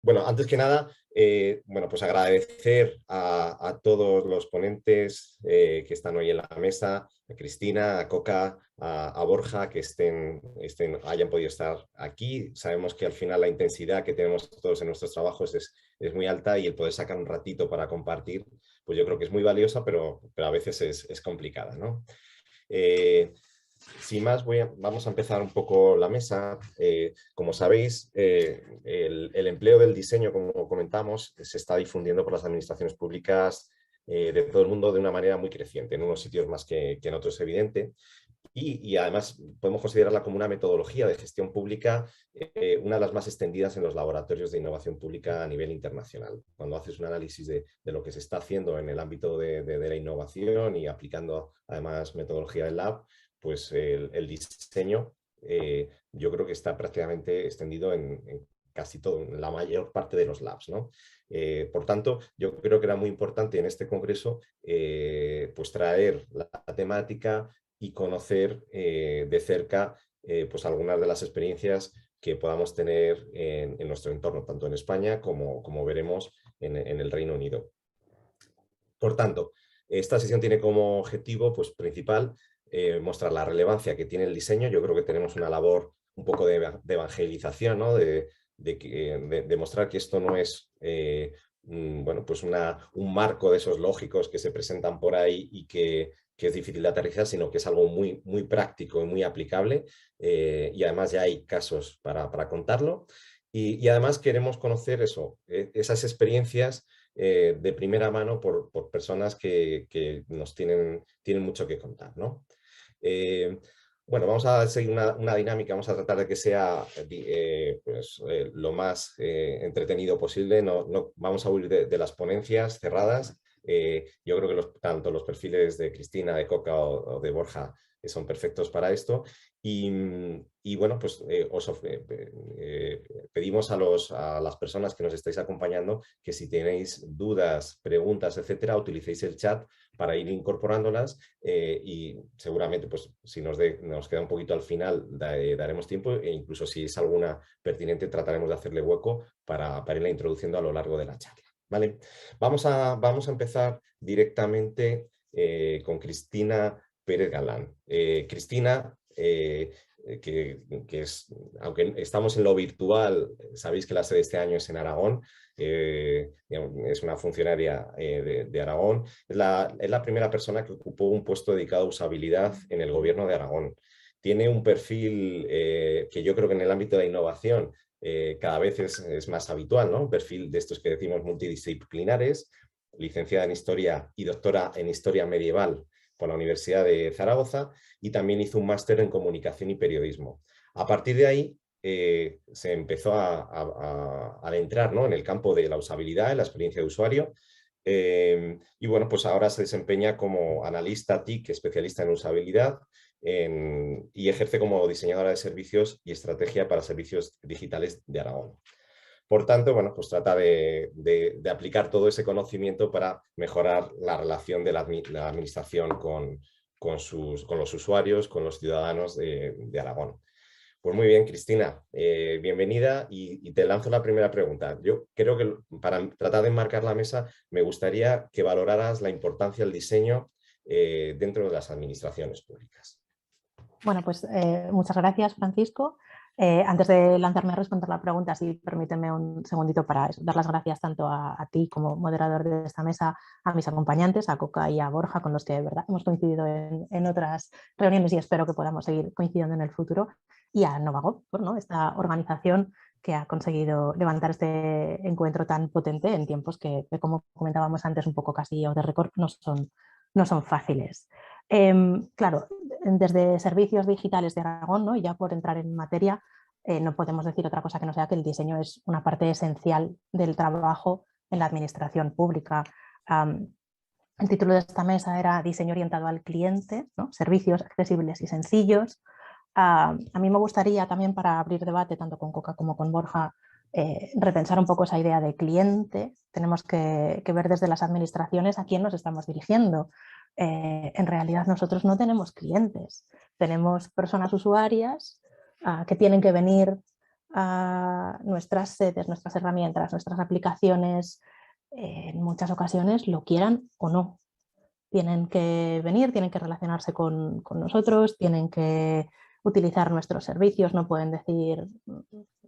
Bueno, antes que nada, bueno, pues agradecer a todos los ponentes que están hoy en la mesa, a Cristina, a Coca, a Borja, que hayan podido estar aquí. Sabemos que al final la intensidad que tenemos todos en nuestros trabajos es muy alta y el poder sacar un ratito para compartir, pues yo creo que es muy valiosa, pero a veces es complicada, ¿no? Eh, Sin más, vamos a empezar un poco la mesa. Como sabéis, el empleo del diseño, como comentamos, se está difundiendo por las administraciones públicas de todo el mundo de una manera muy creciente, en unos sitios más que en otros, evidente. Y además podemos considerarla como una metodología de gestión pública, una de las más extendidas en los laboratorios de innovación pública a nivel internacional. Cuando haces un análisis de lo que se está haciendo en el ámbito de la innovación y aplicando además metodología del lab, pues el diseño yo creo que está prácticamente extendido en casi todo, en la mayor parte de los labs, ¿no? Por tanto, yo creo que era muy importante en este congreso pues traer la temática y conocer de cerca pues algunas de las experiencias que podamos tener en nuestro entorno, tanto en España como veremos en el Reino Unido. Por tanto, esta sesión tiene como objetivo pues, principal mostrar la relevancia que tiene el diseño. Yo creo que tenemos una labor un poco de evangelización, ¿no? De mostrar que esto no es bueno, pues un marco de esos lógicos que se presentan por ahí y que es difícil de aterrizar, sino que es algo muy, muy práctico y muy aplicable. Y además ya hay casos para contarlo. Y además queremos conocer eso, esas experiencias de primera mano por personas que nos tienen mucho que contar, ¿no? Eh, bueno, vamos a seguir una dinámica, vamos a tratar de que sea pues, lo más entretenido posible, no vamos a huir de las ponencias cerradas. Yo creo que tanto los perfiles de Cristina, de Coca o de Borja son perfectos para esto. Y bueno, pues pedimos a las personas que nos estáis acompañando que si tenéis dudas, preguntas, etcétera, utilicéis el chat para ir incorporándolas y seguramente pues si nos queda un poquito al final daremos tiempo e incluso si es alguna pertinente trataremos de hacerle hueco para irla introduciendo a lo largo de la charla. ¿Vale? Vamos a empezar directamente con Cristina Pérez Galán. Cristina, que es, aunque estamos en lo virtual, sabéis que la sede de este año es en Aragón, es una funcionaria de Aragón, es la primera persona que ocupó un puesto dedicado a usabilidad en el gobierno de Aragón. Tiene un perfil que yo creo que en el ámbito de la innovación cada vez es más habitual, ¿no? Un perfil de estos que decimos multidisciplinares, licenciada en Historia y doctora en Historia Medieval por la Universidad de Zaragoza y también hizo un máster en Comunicación y Periodismo. A partir de ahí se empezó a adentrar, ¿no? En el campo de la usabilidad, en la experiencia de usuario. Y bueno, pues ahora se desempeña como analista TIC, especialista en usabilidad, y ejerce como diseñadora de servicios y estrategia para servicios digitales de Aragón. Por tanto, bueno, pues trata de aplicar todo ese conocimiento para mejorar la relación de la administración con los usuarios, con los ciudadanos de Aragón. Pues muy bien, Cristina, bienvenida y te lanzo la primera pregunta. Yo creo que para tratar de enmarcar la mesa me gustaría que valoraras la importancia del diseño dentro de las administraciones públicas. Bueno, pues muchas gracias, Francisco. Antes de lanzarme a responder la pregunta, sí, permíteme un segundito para eso, dar las gracias tanto a ti como moderador de esta mesa, a mis acompañantes, a Coca y a Borja, con los que de verdad hemos coincidido en otras reuniones y espero que podamos seguir coincidiendo en el futuro, y a Novagov, ¿no? Esta organización que ha conseguido levantar este encuentro tan potente en tiempos que como comentábamos antes, un poco casi off the record, no son fáciles. Claro, desde Servicios Digitales de Aragón, ¿no? Y ya por entrar en materia, no podemos decir otra cosa que no sea que el diseño es una parte esencial del trabajo en la administración pública. El título de esta mesa era Diseño orientado al cliente, ¿no? Servicios accesibles y sencillos. A mí me gustaría también, para abrir debate tanto con Coca como con Borja, repensar un poco esa idea de cliente. Tenemos que ver desde las administraciones a quién nos estamos dirigiendo. En realidad nosotros no tenemos clientes, tenemos personas usuarias que tienen que venir nuestras sedes, nuestras herramientas, nuestras aplicaciones, en muchas ocasiones lo quieran o no. Tienen que venir, tienen que relacionarse con nosotros, tienen que utilizar nuestros servicios, no pueden decir,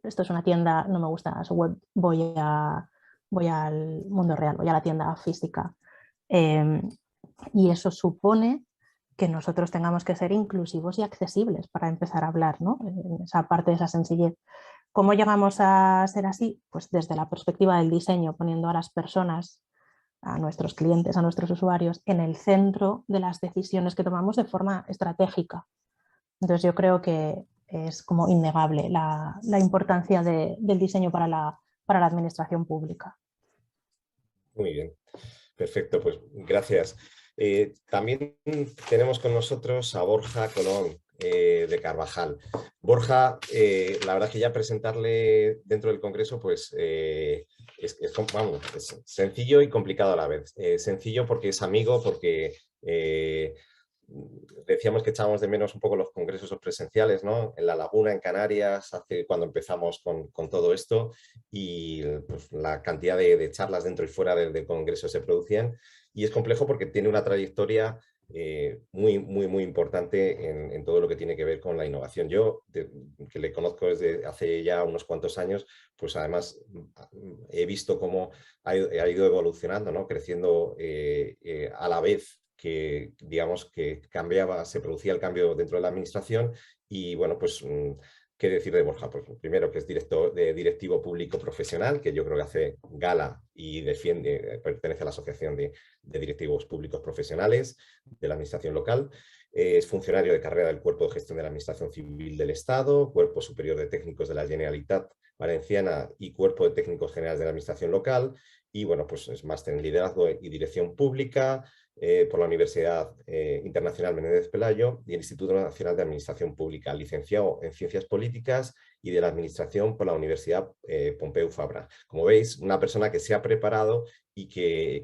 esto es una tienda, no me gusta su web, voy al mundo real, voy a la tienda física. Y eso supone que nosotros tengamos que ser inclusivos y accesibles para empezar a hablar, ¿no? En esa parte de esa sencillez. ¿Cómo llegamos a ser así? Pues desde la perspectiva del diseño, poniendo a las personas, a nuestros clientes, a nuestros usuarios, en el centro de las decisiones que tomamos de forma estratégica. Entonces yo creo que es como innegable la importancia del diseño para la administración pública. Muy bien, perfecto, pues gracias. También tenemos con nosotros a Borja Colón, de Carvajal. Borja, la verdad que ya presentarle dentro del Congreso, pues es sencillo y complicado a la vez. Sencillo porque es amigo, porque decíamos que echábamos de menos un poco los congresos presenciales, ¿no? En La Laguna, en Canarias, cuando empezamos con todo esto, y pues, la cantidad de charlas dentro y fuera del congreso se producían. Y es complejo porque tiene una trayectoria muy importante en todo lo que tiene que ver con la innovación. Yo, que le conozco desde hace ya unos cuantos años, pues además he visto cómo ha ido evolucionando, ¿no? Creciendo a la vez que, digamos, que se producía el cambio dentro de la administración. Y bueno, pues ¿qué decir de Borja? Pues primero que es directivo público profesional, que yo creo que hace gala y pertenece a la Asociación de Directivos Públicos Profesionales de la Administración Local. Es funcionario de carrera del Cuerpo de Gestión de la Administración Civil del Estado, Cuerpo Superior de Técnicos de la Generalitat Valenciana y Cuerpo de Técnicos Generales de la Administración Local. Y bueno, pues es máster en Liderazgo y Dirección Pública por la Universidad Internacional Menéndez Pelayo y el Instituto Nacional de Administración Pública, licenciado en Ciencias Políticas y de la Administración por la Universidad Pompeu Fabra. Como veis, una persona que se ha preparado y que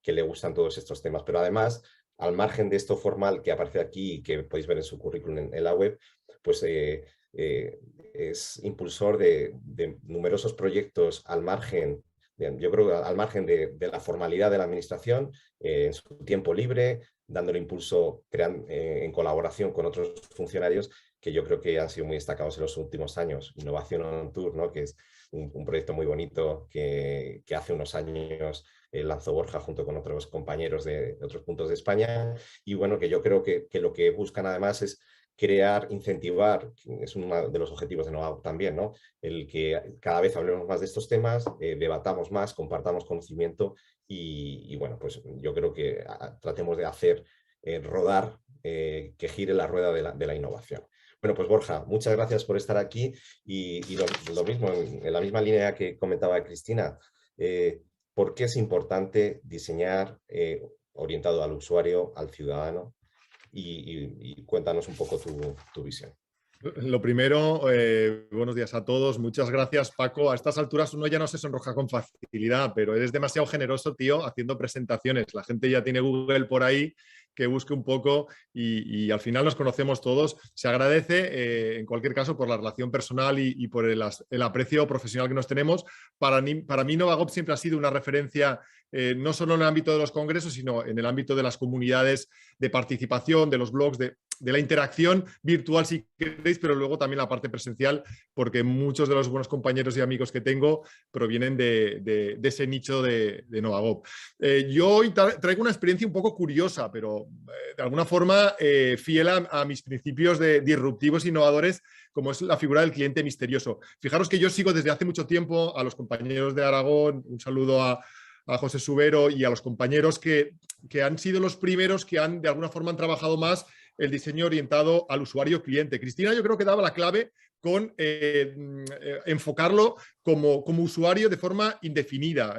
le gustan todos estos temas, pero además, al margen de esto formal que aparece aquí y que podéis ver en su currículum en la web, pues es impulsor de numerosos proyectos al margen, yo creo, al margen de la formalidad de la administración, en su tiempo libre, dándole impulso en colaboración con otros funcionarios que yo creo que han sido muy destacados en los últimos años. Innovación on Tour, ¿no? Que es un proyecto muy bonito que hace unos años lanzó Borja junto con otros compañeros de otros puntos de España. Y bueno, que yo creo que lo que buscan además es crear, incentivar, es uno de los objetivos de Novagop también, ¿no? El que cada vez hablemos más de estos temas, debatamos más, compartamos conocimiento y bueno, pues yo creo que tratemos de hacer rodar, que gire la rueda de la innovación. Bueno, pues Borja, muchas gracias por estar aquí y lo mismo, en la misma línea que comentaba Cristina, ¿por qué es importante diseñar orientado al usuario, al ciudadano? Y cuéntanos un poco tu visión. Lo primero, buenos días a todos. Muchas gracias, Paco. A estas alturas uno ya no se sonroja con facilidad, pero eres demasiado generoso, tío, haciendo presentaciones. La gente ya tiene Google por ahí, que busque un poco y al final nos conocemos todos. Se agradece, en cualquier caso, por la relación personal y por el aprecio profesional que nos tenemos. Para mí Novagop siempre ha sido una referencia, no solo en el ámbito de los congresos, sino en el ámbito de las comunidades de participación, de los blogs, de la interacción virtual si queréis, pero luego también la parte presencial, porque muchos de los buenos compañeros y amigos que tengo provienen de ese nicho de Novagop. Yo hoy traigo una experiencia un poco curiosa, pero de alguna forma fiel a mis principios de disruptivos e innovadores, como es la figura del cliente misterioso. Fijaros que yo sigo desde hace mucho tiempo a los compañeros de Aragón, un saludo a José Subero y a los compañeros que han sido los primeros que de alguna forma han trabajado más el diseño orientado al usuario cliente. Cristina yo creo que daba la clave con enfocarlo como usuario de forma indefinida.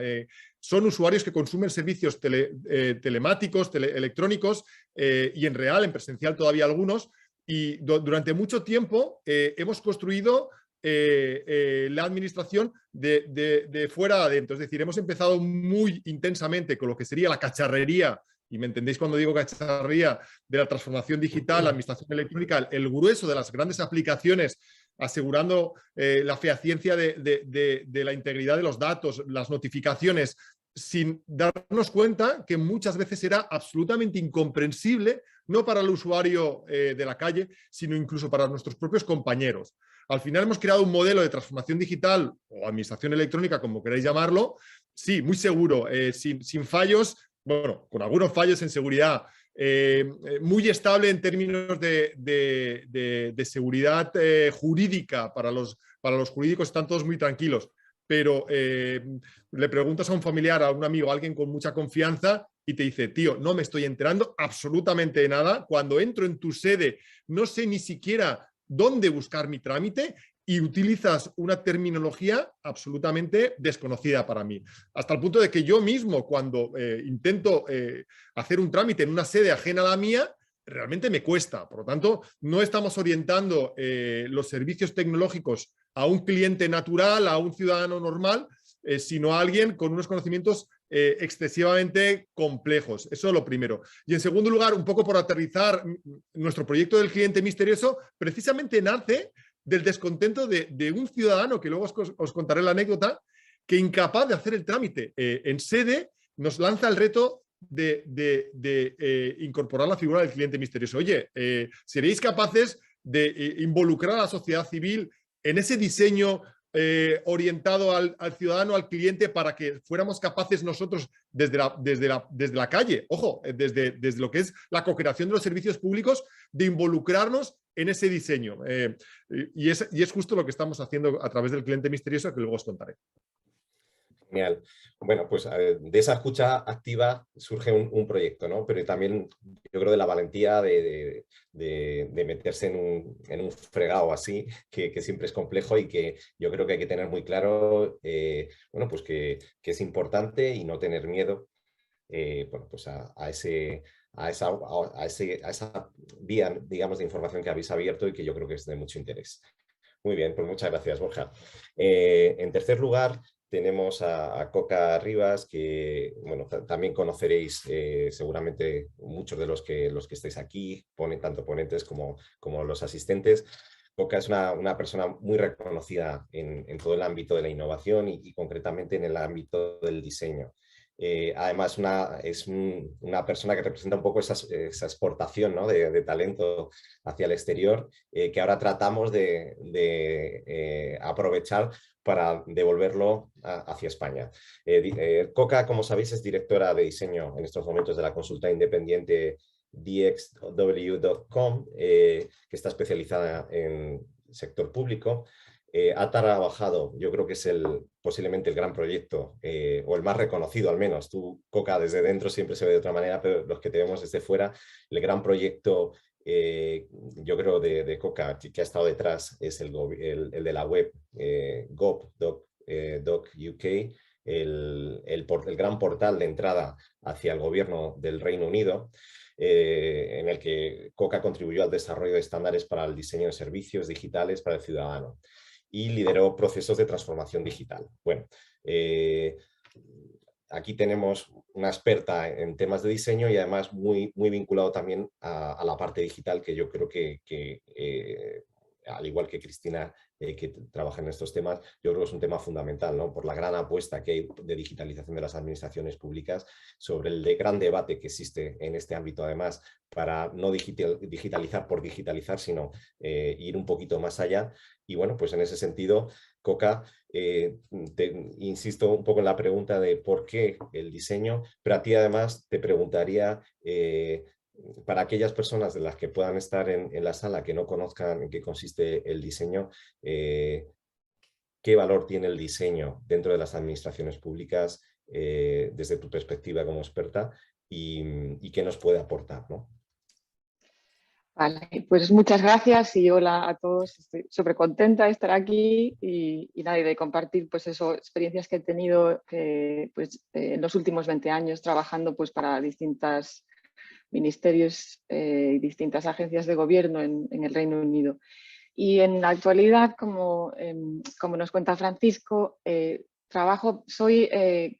Son usuarios que consumen servicios telemáticos, electrónicos y en real, en presencial todavía algunos. Y durante mucho tiempo hemos construido la administración de fuera a adentro. Es decir, hemos empezado muy intensamente con lo que sería la cacharrería, y me entendéis cuando digo cacharrería, de la transformación digital, la administración electrónica, el grueso de las grandes aplicaciones asegurando la fehaciencia de la integridad de los datos, las notificaciones, sin darnos cuenta que muchas veces era absolutamente incomprensible, no para el usuario de la calle, sino incluso para nuestros propios compañeros. Al final hemos creado un modelo de transformación digital o administración electrónica, como queráis llamarlo, sí, muy seguro, sin fallos, bueno, con algunos fallos en seguridad, muy estable en términos de seguridad jurídica. Para los jurídicos están todos muy tranquilos, pero le preguntas a un familiar, a un amigo, a alguien con mucha confianza y te dice, tío, no me estoy enterando absolutamente de nada. Cuando entro en tu sede no sé ni siquiera dónde buscar mi trámite y utilizas una terminología absolutamente desconocida para mí. Hasta el punto de que yo mismo, cuando intento hacer un trámite en una sede ajena a la mía, realmente me cuesta. Por lo tanto, no estamos orientando los servicios tecnológicos a un cliente natural, a un ciudadano normal, sino a alguien con unos conocimientos excesivamente complejos. Eso es lo primero. Y en segundo lugar, un poco por aterrizar, nuestro proyecto del cliente misterioso precisamente nace del descontento de un ciudadano, que luego os contaré la anécdota, que incapaz de hacer el trámite en sede, nos lanza el reto de incorporar la figura del cliente misterioso. Oye, ¿seréis capaces de involucrar a la sociedad civil en ese diseño orientado al ciudadano, al cliente, para que fuéramos capaces nosotros desde la calle, ojo, desde lo que es la co-creación de los servicios públicos, de involucrarnos en ese diseño? Y es justo lo que estamos haciendo a través del cliente misterioso, que luego os contaré. Genial. Bueno, pues de esa escucha activa surge un proyecto, ¿no? Pero también yo creo de la valentía de meterse en un fregado así, que siempre es complejo y que yo creo que hay que tener muy claro, bueno, pues que es importante y no tener miedo, bueno, pues a esa vía, digamos, de información que habéis abierto y que yo creo que es de mucho interés. Muy bien, pues muchas gracias, Borja. En tercer lugar, tenemos a Coca Rivas, que bueno, también conoceréis seguramente muchos de los que estáis aquí, tanto ponentes como los asistentes. Coca es una persona muy reconocida en todo el ámbito de la innovación y concretamente en el ámbito del diseño. Además, es una persona que representa un poco esa exportación, ¿no? de talento hacia el exterior, que ahora tratamos de aprovechar para devolverlo hacia España. Coca, como sabéis, es directora de diseño en estos momentos de la consulta independiente DXW.com, que está especializada en sector público. Ha trabajado, yo creo que es posiblemente el gran proyecto, o el más reconocido al menos. Tú, Coca, desde dentro siempre se ve de otra manera, pero los que te vemos desde fuera, el gran proyecto, yo creo, de Coca, que ha estado detrás, es el de la web gov.doc.uk, el gran portal de entrada hacia el gobierno del Reino Unido, en el que Coca contribuyó al desarrollo de estándares para el diseño de servicios digitales para el ciudadano y lideró procesos de transformación digital. Bueno, aquí tenemos una experta en temas de diseño y además muy vinculado también a la parte digital, que yo creo que al igual que Cristina, que trabaja en estos temas, yo creo que es un tema fundamental, ¿no? Por la gran apuesta que hay de digitalización de las administraciones públicas, sobre el gran debate que existe en este ámbito, además, para no digitalizar por digitalizar, sino ir un poquito más allá. Y bueno, pues en ese sentido, Coca, insisto un poco en la pregunta de por qué el diseño, pero a ti además te preguntaría, para aquellas personas de las que puedan estar en la sala que no conozcan en qué consiste el diseño, ¿qué valor tiene el diseño dentro de las administraciones públicas desde tu perspectiva como experta y qué nos puede aportar, ¿no? Vale, pues muchas gracias y hola a todos. Estoy súper contenta de estar aquí y de compartir pues eso, experiencias que he tenido en los últimos 20 años trabajando pues para distintos ministerios y distintas agencias de gobierno en el Reino Unido. Y en la actualidad, como nos cuenta Francisco, trabajo,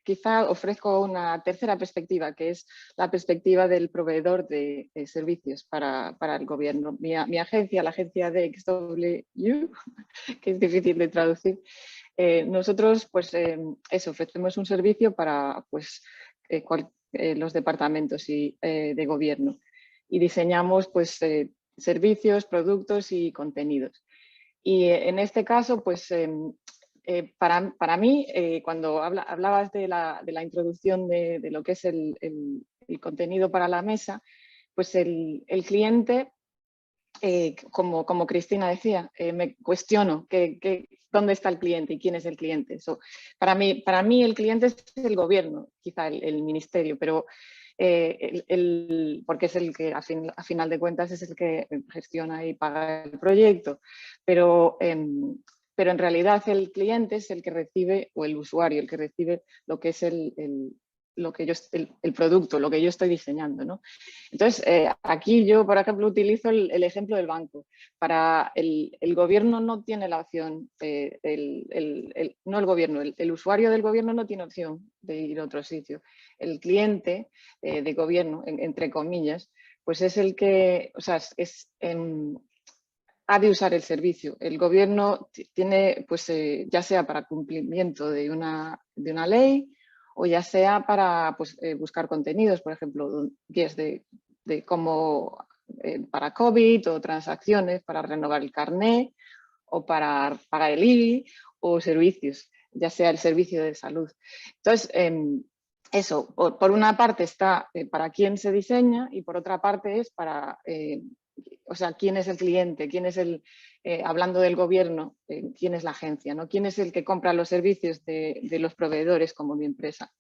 quizá ofrezco una tercera perspectiva, que es la perspectiva del proveedor de servicios para el gobierno. Mi agencia, la agencia de XW, que es difícil de traducir, nosotros pues ofrecemos un servicio para pues, los departamentos de gobierno y diseñamos pues servicios, productos y contenidos. Y en este caso, pues para mí, cuando hablabas de la introducción de lo que es el contenido para la mesa, pues el cliente, como Cristina decía, me cuestiono dónde está el cliente y quién es el cliente. Para mí el cliente es el gobierno, quizá el ministerio, pero porque es el que a final de cuentas es el que gestiona y paga el proyecto, pero en realidad el cliente es el que recibe, o el usuario, el que recibe lo que es el producto, lo que yo estoy diseñando, ¿no? Entonces, aquí yo, por ejemplo, utilizo el ejemplo del banco. Para el gobierno no tiene la opción, no el gobierno, el usuario del gobierno no tiene opción de ir a otro sitio. El cliente de gobierno, entre comillas, pues es el que, o sea, ha de usar el servicio. El gobierno tiene, pues ya sea para cumplimiento de una ley o ya sea para pues, buscar contenidos, por ejemplo, guías de cómo para COVID o transacciones, para renovar el carnet o para pagar el IBI o servicios, ya sea el servicio de salud. Entonces, eso, por una parte está para quién se diseña y por otra parte es para... o sea, ¿quién es el cliente? ¿Quién es hablando del gobierno, quién es la agencia? ¿No? ¿Quién es el que compra los servicios de los proveedores como mi empresa?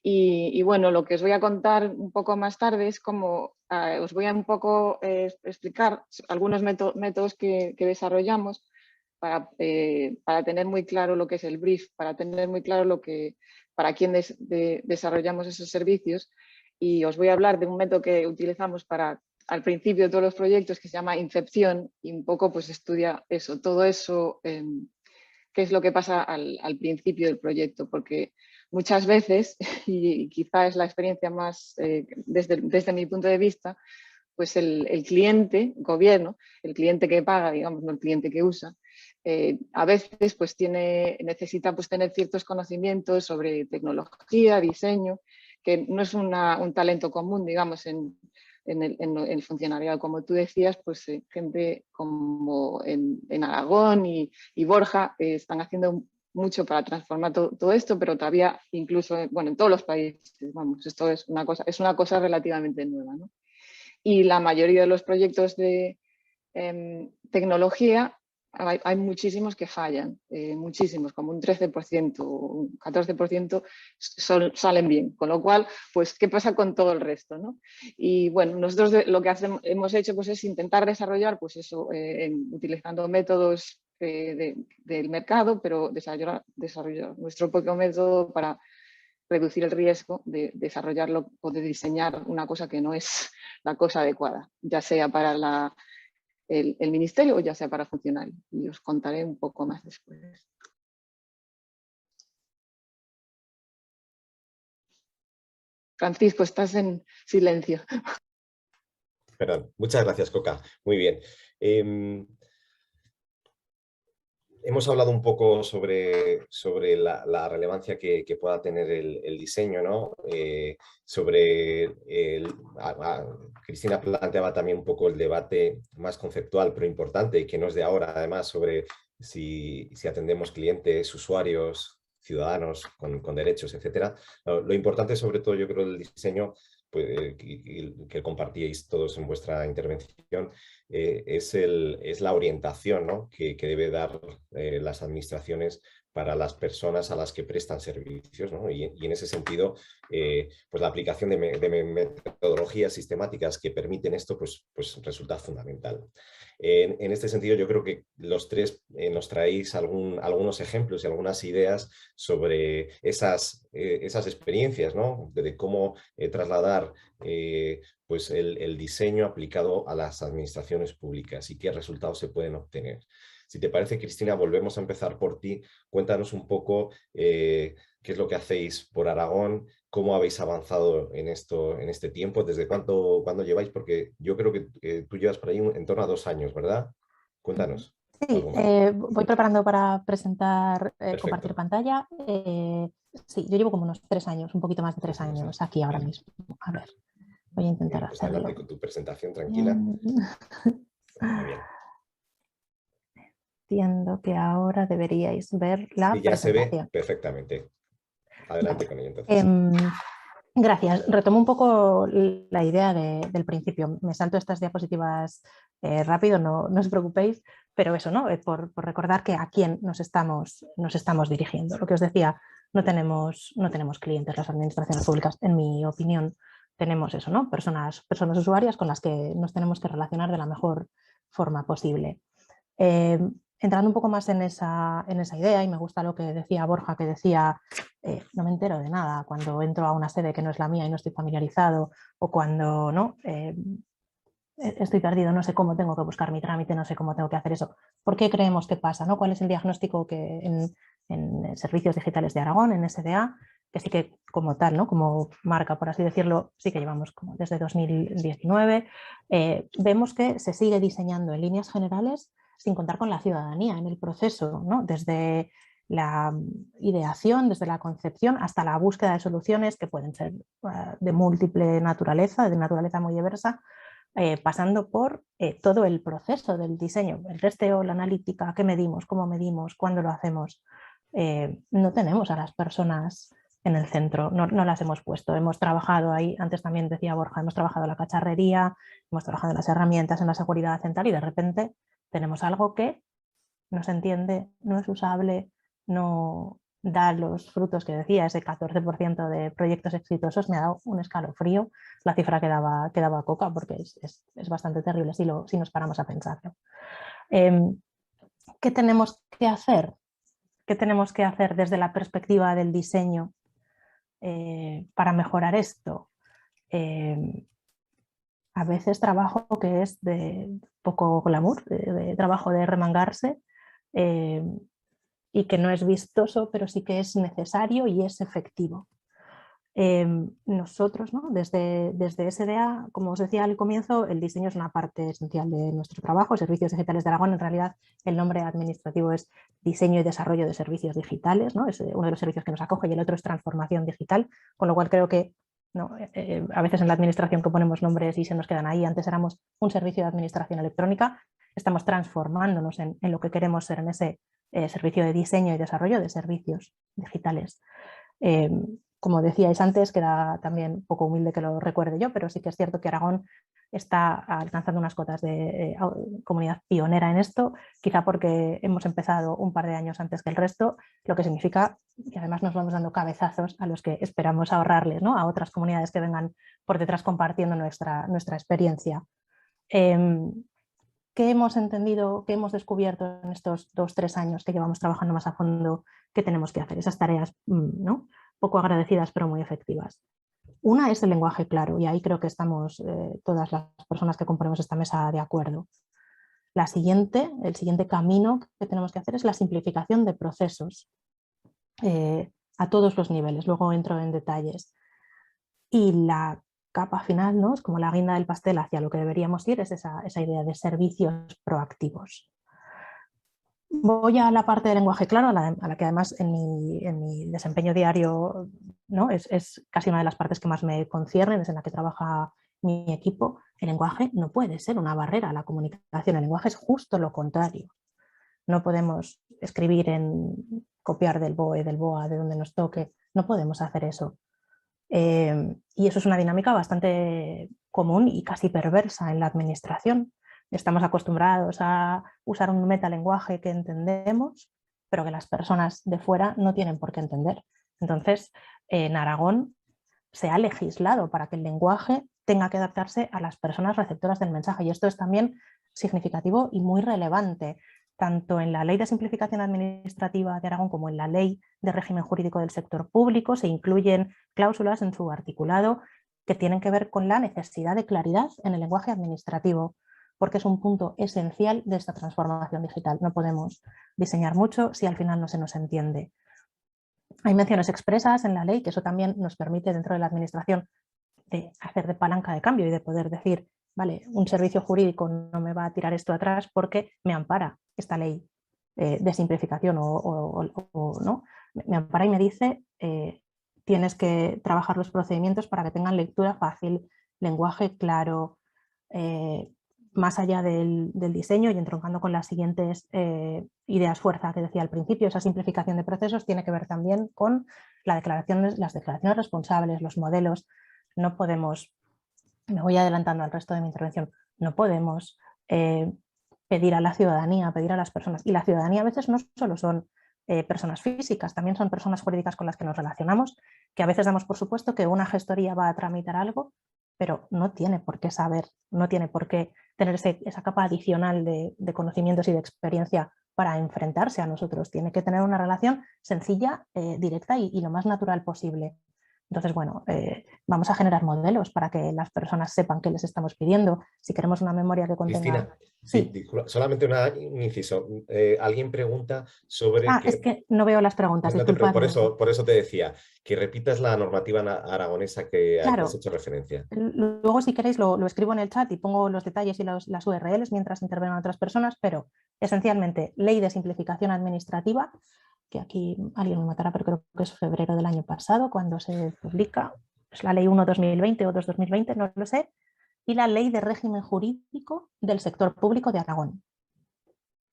Y bueno, lo que os voy a contar un poco más tarde es cómo os voy a un poco explicar algunos métodos que desarrollamos para tener muy claro lo que es el brief, para tener muy claro para quién desarrollamos esos servicios. Y os voy a hablar de un método que utilizamos al principio de todos los proyectos, que se llama Incepción, y un poco pues estudia eso, todo eso, qué es lo que pasa al principio del proyecto, porque muchas veces, y quizá es la experiencia más desde mi punto de vista, pues el cliente, gobierno, el cliente que paga, digamos, no el cliente que usa, a veces pues necesita pues tener ciertos conocimientos sobre tecnología, diseño, que no es un talento común, digamos, en el funcionariado. Como tú decías, pues gente como en Aragón y Borja están haciendo mucho para transformar todo esto, pero todavía incluso, bueno, en todos los países, vamos, esto es una cosa relativamente nueva, ¿no? Y la mayoría de los proyectos de tecnología, hay muchísimos que fallan, muchísimos, como un 13%, un 14% salen bien. Con lo cual, pues, ¿qué pasa con todo el resto, ¿no? Y bueno, nosotros lo que hemos hecho pues, es intentar desarrollar, pues eso, utilizando métodos del mercado, pero desarrollar nuestro propio método para reducir el riesgo de desarrollarlo o de diseñar una cosa que no es la cosa adecuada, ya sea para el ministerio o ya sea para funcionarios. Y os contaré un poco más después. Francisco, estás en silencio. Perdón. Muchas gracias, Coca. Muy bien. Hemos hablado un poco sobre la relevancia que pueda tener el diseño, ¿no? Cristina planteaba también un poco el debate más conceptual, pero importante, y que no es de ahora, además, sobre si atendemos clientes, usuarios, ciudadanos con derechos, etc. Lo importante, sobre todo, yo creo, del diseño, pues, que compartíais todos en vuestra intervención, es la orientación, ¿no? que debe dar las administraciones para las personas a las que prestan servicios, ¿no? Y en ese sentido, pues la aplicación de metodologías sistemáticas que permiten esto, pues resulta fundamental. En este sentido, yo creo que los tres nos traéis algunos ejemplos y algunas ideas sobre esas experiencias, ¿no? De cómo trasladar pues el diseño aplicado a las administraciones públicas y qué resultados se pueden obtener. Si te parece, Cristina, volvemos a empezar por ti. Cuéntanos un poco qué es lo que hacéis por Aragón, cómo habéis avanzado en este tiempo, desde cuándo lleváis, porque yo creo que tú llevas por ahí en torno a 2 años, ¿verdad? Cuéntanos. Sí, voy preparando para presentar, compartir Perfecto. pantalla. Sí, yo llevo como unos 3 años, un poquito más de 3 años aquí ahora mismo. A ver, voy a intentar Pues adelante hacerlo. con tu presentación, tranquila. Muy bien. Entiendo que ahora deberíais ver la Sí, ya se ve presentación. perfectamente. Adelante Vale. con ello entonces. Gracias. Retomo un poco la idea del principio. Me salto estas diapositivas rápido, no os preocupéis, pero eso, ¿no? Por recordar que a quién nos estamos dirigiendo. Lo que os decía, no tenemos clientes las administraciones públicas, en mi opinión. Tenemos eso, ¿no? Personas usuarias con las que nos tenemos que relacionar de la mejor forma posible. Entrando un poco más en esa idea, y me gusta lo que decía Borja, que decía, no me entero de nada cuando entro a una sede que no es la mía y no estoy familiarizado, o cuando no estoy perdido, no sé cómo tengo que buscar mi trámite, no sé cómo tengo que hacer eso. ¿Por qué creemos que pasa? ¿No? ¿Cuál es el diagnóstico que en Servicios Digitales de Aragón, en SDA, que sí que como tal, ¿no? Como marca, por así decirlo, sí que llevamos como desde 2019, vemos que se sigue diseñando en líneas generales sin contar con la ciudadanía en el proceso, ¿no? Desde la ideación, desde la concepción hasta la búsqueda de soluciones que pueden ser de múltiple naturaleza, de naturaleza muy diversa, pasando por todo el proceso del diseño, el testeo, la analítica, qué medimos, cómo medimos, cuándo lo hacemos. No tenemos a las personas en el centro, no las hemos puesto. Hemos trabajado ahí, antes también decía Borja, hemos trabajado en la cacharrería, hemos trabajado en las herramientas, en la seguridad central, y de repente tenemos algo que no se entiende, no es usable, no da los frutos que decía, ese 14% de proyectos exitosos. Me ha dado un escalofrío la cifra que daba Coca, porque es bastante terrible si nos paramos a pensarlo. ¿Qué tenemos que hacer? ¿Qué tenemos que hacer desde la perspectiva del diseño para mejorar esto? A veces trabajo que es de poco glamour, de trabajo de remangarse, y que no es vistoso, pero sí que es necesario y es efectivo. Nosotros, ¿no? desde SDA, como os decía al comienzo, el diseño es una parte esencial de nuestro trabajo. Servicios Digitales de Aragón, en realidad el nombre administrativo es Diseño y Desarrollo de Servicios Digitales, ¿no? Es uno de los servicios que nos acoge, y el otro es Transformación Digital, con lo cual creo que ¿no? A veces en la administración que ponemos nombres y se nos quedan ahí. Antes éramos un servicio de administración electrónica, estamos transformándonos en lo que queremos ser en ese servicio de diseño y desarrollo de servicios digitales. Como decíais antes, queda también un poco humilde que lo recuerde yo, pero sí que es cierto que Aragón está alcanzando unas cotas de comunidad pionera en esto, quizá porque hemos empezado un par de años antes que el resto, lo que significa que además nos vamos dando cabezazos a los que esperamos ahorrarles, ¿no? A otras comunidades que vengan por detrás compartiendo nuestra experiencia. ¿Qué hemos entendido, qué hemos descubierto en estos 2-3 años que llevamos trabajando más a fondo? ¿Qué tenemos que hacer? Esas tareas, ¿no? Poco agradecidas, pero muy efectivas. Una es el lenguaje claro, y ahí creo que estamos todas las personas que componemos esta mesa de acuerdo. El siguiente camino que tenemos que hacer es la simplificación de procesos a todos los niveles. Luego entro en detalles. Y la capa final, ¿no? Es como la guinda del pastel hacia lo que deberíamos ir, es esa idea de servicios proactivos. Voy a la parte de lenguaje claro, a la que además en mi desempeño diario, ¿no? es casi una de las partes que más me conciernen, es en la que trabaja mi equipo. El lenguaje no puede ser una barrera a la comunicación, el lenguaje es justo lo contrario. No podemos escribir copiar del BOE, del BOA, de donde nos toque, no podemos hacer eso. Y eso es una dinámica bastante común y casi perversa en la administración. Estamos acostumbrados a usar un metalenguaje que entendemos, pero que las personas de fuera no tienen por qué entender. Entonces, en Aragón se ha legislado para que el lenguaje tenga que adaptarse a las personas receptoras del mensaje, y esto es también significativo y muy relevante, tanto en la Ley de Simplificación Administrativa de Aragón como en la Ley de Régimen Jurídico del Sector Público. Se incluyen cláusulas en su articulado que tienen que ver con la necesidad de claridad en el lenguaje administrativo. porque es un punto esencial de esta transformación digital. No podemos diseñar mucho si al final no se nos entiende. Hay menciones expresas en la ley, que eso también nos permite dentro de la administración de hacer de palanca de cambio y de poder decir, vale, un servicio jurídico no me va a tirar esto atrás porque me ampara esta ley de simplificación o no, me ampara y me dice tienes que trabajar los procedimientos para que tengan lectura fácil, lenguaje claro, más allá del diseño y entroncando con las siguientes ideas fuerza que decía al principio. Esa simplificación de procesos tiene que ver también con las declaraciones responsables, los modelos. No podemos, me voy adelantando al resto de mi intervención, no podemos pedir a la ciudadanía, pedir a las personas, y la ciudadanía a veces no solo son personas físicas, también son personas jurídicas con las que nos relacionamos, que a veces damos por supuesto que una gestoría va a tramitar algo, pero no tiene por qué saber, no tiene por qué tener esa capa adicional de conocimientos y de experiencia para enfrentarse a nosotros. Tiene que tener una relación sencilla, directa y lo más natural posible. Entonces, bueno, vamos a generar modelos para que las personas sepan qué les estamos pidiendo. Si queremos una memoria que contenga... Cristina, sí. Solamente un inciso. Alguien pregunta sobre... es que no veo las preguntas, por eso te decía, que repitas la normativa aragonesa que has hecho referencia. Luego, si queréis, lo escribo en el chat y pongo los detalles y las URLs mientras intervengan otras personas, pero esencialmente, Ley de Simplificación Administrativa, que aquí alguien me matará, pero creo que es febrero del año pasado, cuando se publica, es la Ley 1/2020 o 2/2020, no lo sé, y la Ley de Régimen Jurídico del Sector Público de Aragón.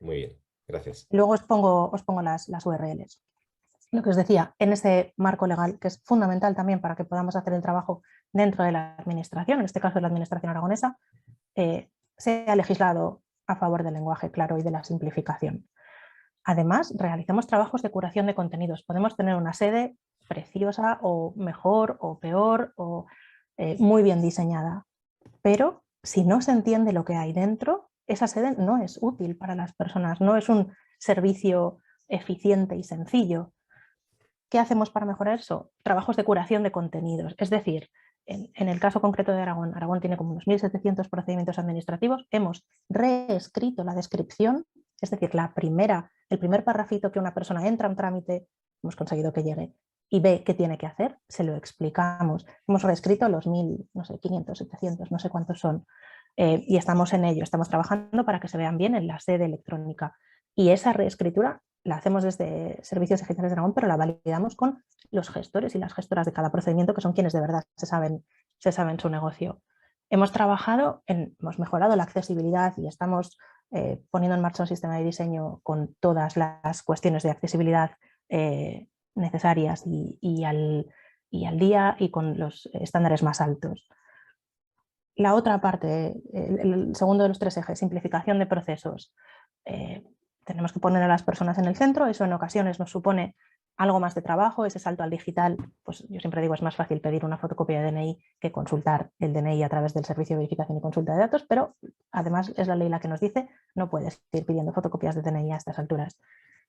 Muy bien, gracias. Luego os pongo las URLs. Lo que os decía, en ese marco legal, que es fundamental también para que podamos hacer el trabajo dentro de la administración, en este caso de la administración aragonesa, se ha legislado a favor del lenguaje claro y de la simplificación. Además, realizamos trabajos de curación de contenidos. Podemos tener una sede preciosa o mejor o peor o muy bien diseñada, pero si no se entiende lo que hay dentro, esa sede no es útil para las personas, no es un servicio eficiente y sencillo. ¿Qué hacemos para mejorar eso? Trabajos de curación de contenidos. Es decir, en el caso concreto de Aragón, Aragón tiene como unos 1.700 procedimientos administrativos, hemos reescrito la descripción, es decir, el primer parrafito que una persona entra a un trámite, hemos conseguido que llegue y ve qué tiene que hacer, se lo explicamos. Hemos reescrito los 1.000, no sé, 500, 700, no sé cuántos son, y estamos en ello, estamos trabajando para que se vean bien en la sede electrónica. Y esa reescritura la hacemos desde Servicios Digitales de Aragón, pero la validamos con los gestores y las gestoras de cada procedimiento, que son quienes de verdad se saben su negocio. Hemos mejorado la accesibilidad y estamos poniendo en marcha un sistema de diseño con todas las cuestiones de accesibilidad necesarias y al día y con los estándares más altos. La otra parte, el segundo de los tres ejes, simplificación de procesos. Tenemos que poner a las personas en el centro, eso en ocasiones nos supone algo más de trabajo, ese salto al digital, pues yo siempre digo es más fácil pedir una fotocopia de DNI que consultar el DNI a través del servicio de verificación y consulta de datos, pero además es la ley la que nos dice no puedes ir pidiendo fotocopias de DNI a estas alturas.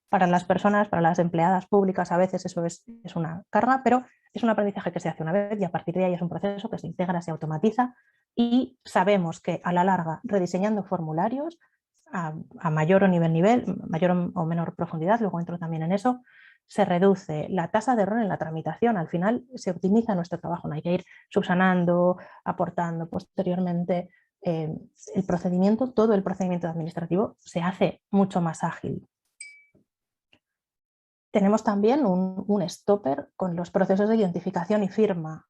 Para las personas, para las empleadas públicas a veces eso es una carga, pero es un aprendizaje que se hace una vez y a partir de ahí es un proceso que se integra, se automatiza y sabemos que a la larga rediseñando formularios a mayor o mayor o menor profundidad, luego entro también en eso, se reduce la tasa de error en la tramitación, al final se optimiza nuestro trabajo, no hay que ir subsanando, aportando posteriormente. Todo el procedimiento administrativo se hace mucho más ágil. Tenemos también un stopper con los procesos de identificación y firma.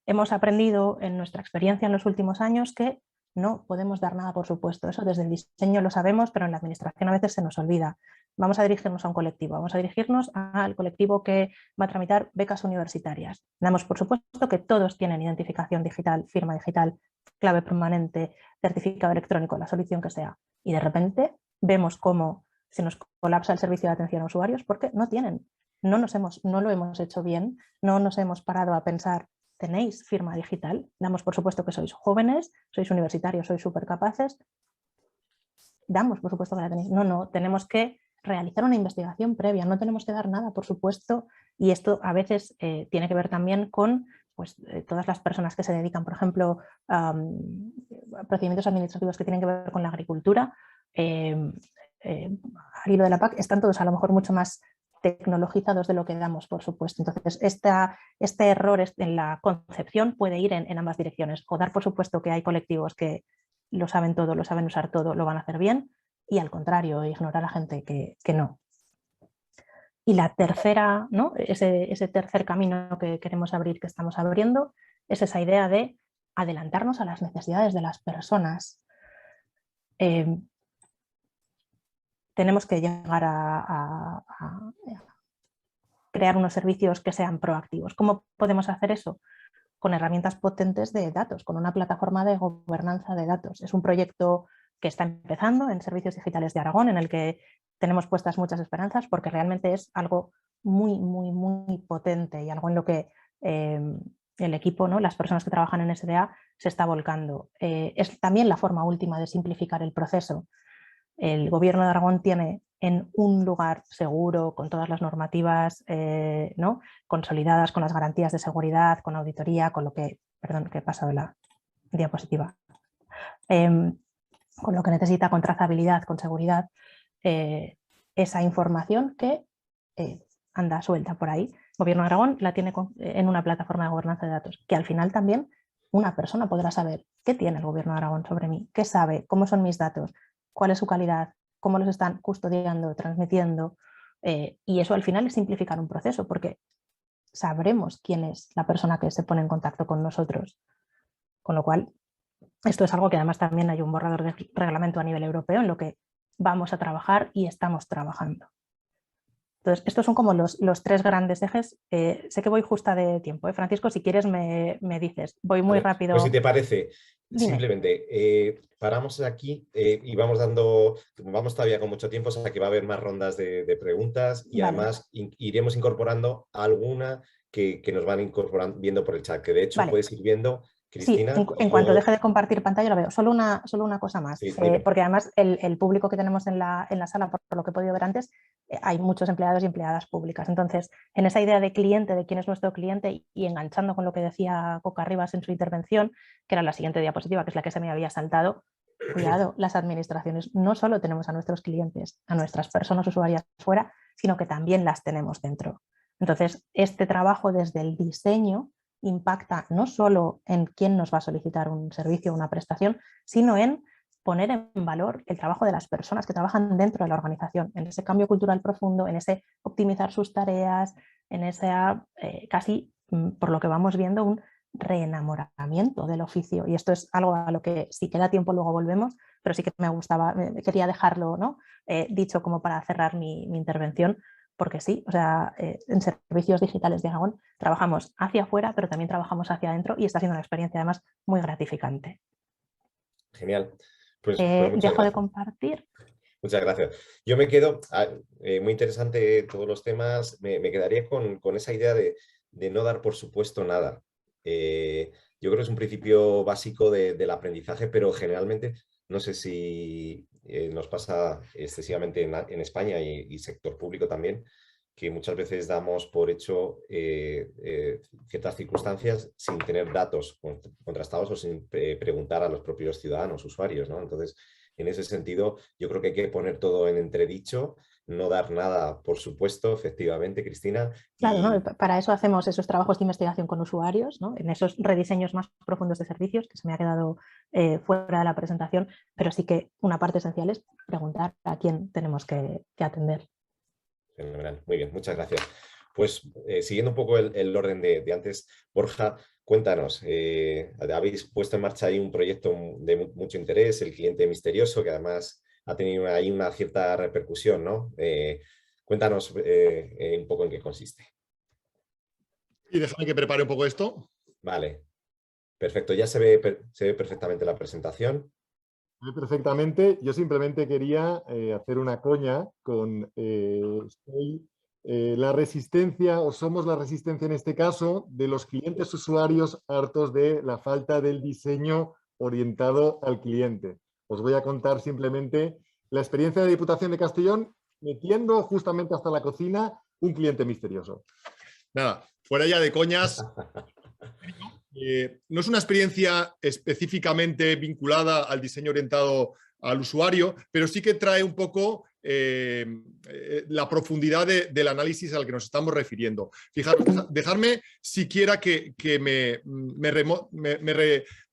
Hemos aprendido en nuestra experiencia en los últimos años que no podemos dar nada por supuesto. Eso desde el diseño lo sabemos, pero en la administración a veces se nos olvida. Vamos a dirigirnos a un colectivo, vamos a dirigirnos al colectivo que va a tramitar becas universitarias. Damos por supuesto que todos tienen identificación digital, firma digital, clave permanente, certificado electrónico, la solución que sea. Y de repente vemos cómo se nos colapsa el servicio de atención a usuarios porque no tienen, no lo hemos hecho bien, no nos hemos parado a pensar, ¿tenéis firma digital? Damos por supuesto que sois jóvenes, sois universitarios, sois súper capaces. Damos por supuesto que la tenéis. No, tenemos que realizar una investigación previa, no tenemos que dar nada, por supuesto, y esto a veces tiene que ver también con pues, todas las personas que se dedican, por ejemplo, a procedimientos administrativos que tienen que ver con la agricultura, al hilo de la PAC, están todos a lo mejor mucho más tecnologizados de lo que damos, por supuesto. Entonces, este error en la concepción puede ir en ambas direcciones. O dar por supuesto que hay colectivos que lo saben todo, lo saben usar todo, lo van a hacer bien, y al contrario, ignorar a gente que no. Y la tercera, ¿no? ese tercer camino que queremos abrir, que estamos abriendo, es esa idea de adelantarnos a las necesidades de las personas. Tenemos que llegar a crear unos servicios que sean proactivos. ¿Cómo podemos hacer eso? Con herramientas potentes de datos, con una plataforma de gobernanza de datos. Es un proyecto que está empezando en Servicios Digitales de Aragón, en el que tenemos puestas muchas esperanzas, porque realmente es algo muy, muy, muy potente y algo en lo que el equipo, ¿no? Las personas que trabajan en SDA se está volcando. Es también la forma última de simplificar el proceso. El Gobierno de Aragón tiene en un lugar seguro, con todas las normativas ¿no? consolidadas, con las garantías de seguridad, con auditoría, con lo que... Perdón, que he pasado la diapositiva. Con lo que necesita, con trazabilidad, con seguridad, esa información que anda suelta por ahí. El Gobierno de Aragón la tiene en una plataforma de gobernanza de datos, que al final también una persona podrá saber qué tiene el Gobierno de Aragón sobre mí, qué sabe, cómo son mis datos, cuál es su calidad, cómo los están custodiando, transmitiendo, y eso al final es simplificar un proceso, porque sabremos quién es la persona que se pone en contacto con nosotros. Con lo cual, esto es algo que además también hay un borrador de reglamento a nivel europeo en lo que vamos a trabajar y estamos trabajando. Entonces, estos son como los tres grandes ejes. Sé que voy justa de tiempo, Francisco, si quieres me dices. Voy muy rápido. Pues si te parece, Dime. simplemente paramos aquí y vamos todavía con mucho tiempo, o sea que va a haber más rondas de preguntas y Vale. además iremos incorporando alguna que nos van incorporando viendo por el chat, que de hecho puedes ir viendo, Cristina. Sí, en cuanto deje de compartir pantalla lo veo. Solo una cosa más, Sí, porque además el público que tenemos en la sala, por lo que he podido ver antes, hay muchos empleados y empleadas públicas. Entonces, en esa idea de cliente, de quién es nuestro cliente, y enganchando con lo que decía Coca Rivas en su intervención, que era la siguiente diapositiva, que es la que se me había saltado, cuidado, las administraciones no solo tenemos a nuestros clientes, a nuestras personas usuarias fuera, sino que también las tenemos dentro. Entonces, este trabajo desde el diseño impacta no solo en quién nos va a solicitar un servicio o una prestación, sino en poner en valor el trabajo de las personas que trabajan dentro de la organización, en ese cambio cultural profundo, en ese optimizar sus tareas, en ese casi, por lo que vamos viendo, un reenamoramiento del oficio. Y esto es algo a lo que, si queda tiempo, luego volvemos, pero sí que me gustaba, quería dejarlo, ¿no? Dicho como para cerrar mi intervención, porque sí, o sea, en Servicios Digitales de Aragón trabajamos hacia afuera, pero también trabajamos hacia adentro, y está siendo una experiencia además muy gratificante. Genial. Pues dejo de compartir. Muchas gracias. Yo me quedo, muy interesante todos los temas, me quedaría con esa idea de no dar por supuesto nada. Yo creo que es un principio básico del aprendizaje, pero generalmente, no sé si nos pasa excesivamente en España y sector público también, que muchas veces damos por hecho ciertas circunstancias sin tener datos contrastados o sin preguntar a los propios ciudadanos, usuarios, ¿no? Entonces, en ese sentido, yo creo que hay que poner todo en entredicho, no dar nada, por supuesto, efectivamente, Cristina. Claro, ¿no? Para eso hacemos esos trabajos de investigación con usuarios, ¿no? En esos rediseños más profundos de servicios, que se me ha quedado fuera de la presentación, pero sí que una parte esencial es preguntar a quién tenemos que atender. Fenomenal, muy bien, muchas gracias. Pues siguiendo un poco el orden de antes, Borja, cuéntanos, habéis puesto en marcha ahí un proyecto de mucho interés, el cliente misterioso, que además ha tenido ahí una cierta repercusión, ¿no? Cuéntanos un poco en qué consiste. Y déjame que prepare un poco esto. Vale, perfecto, ya se ve perfectamente la presentación. Perfectamente. Yo simplemente quería hacer una coña con la resistencia, o somos la resistencia en este caso, de los clientes usuarios hartos de la falta del diseño orientado al cliente. Os voy a contar simplemente la experiencia de Diputación de Castellón metiendo justamente hasta la cocina un cliente misterioso. Nada, fuera ya de coñas, No es una experiencia específicamente vinculada al diseño orientado al usuario, pero sí que trae un poco la profundidad del análisis al que nos estamos refiriendo. Fijaros, dejarme siquiera que me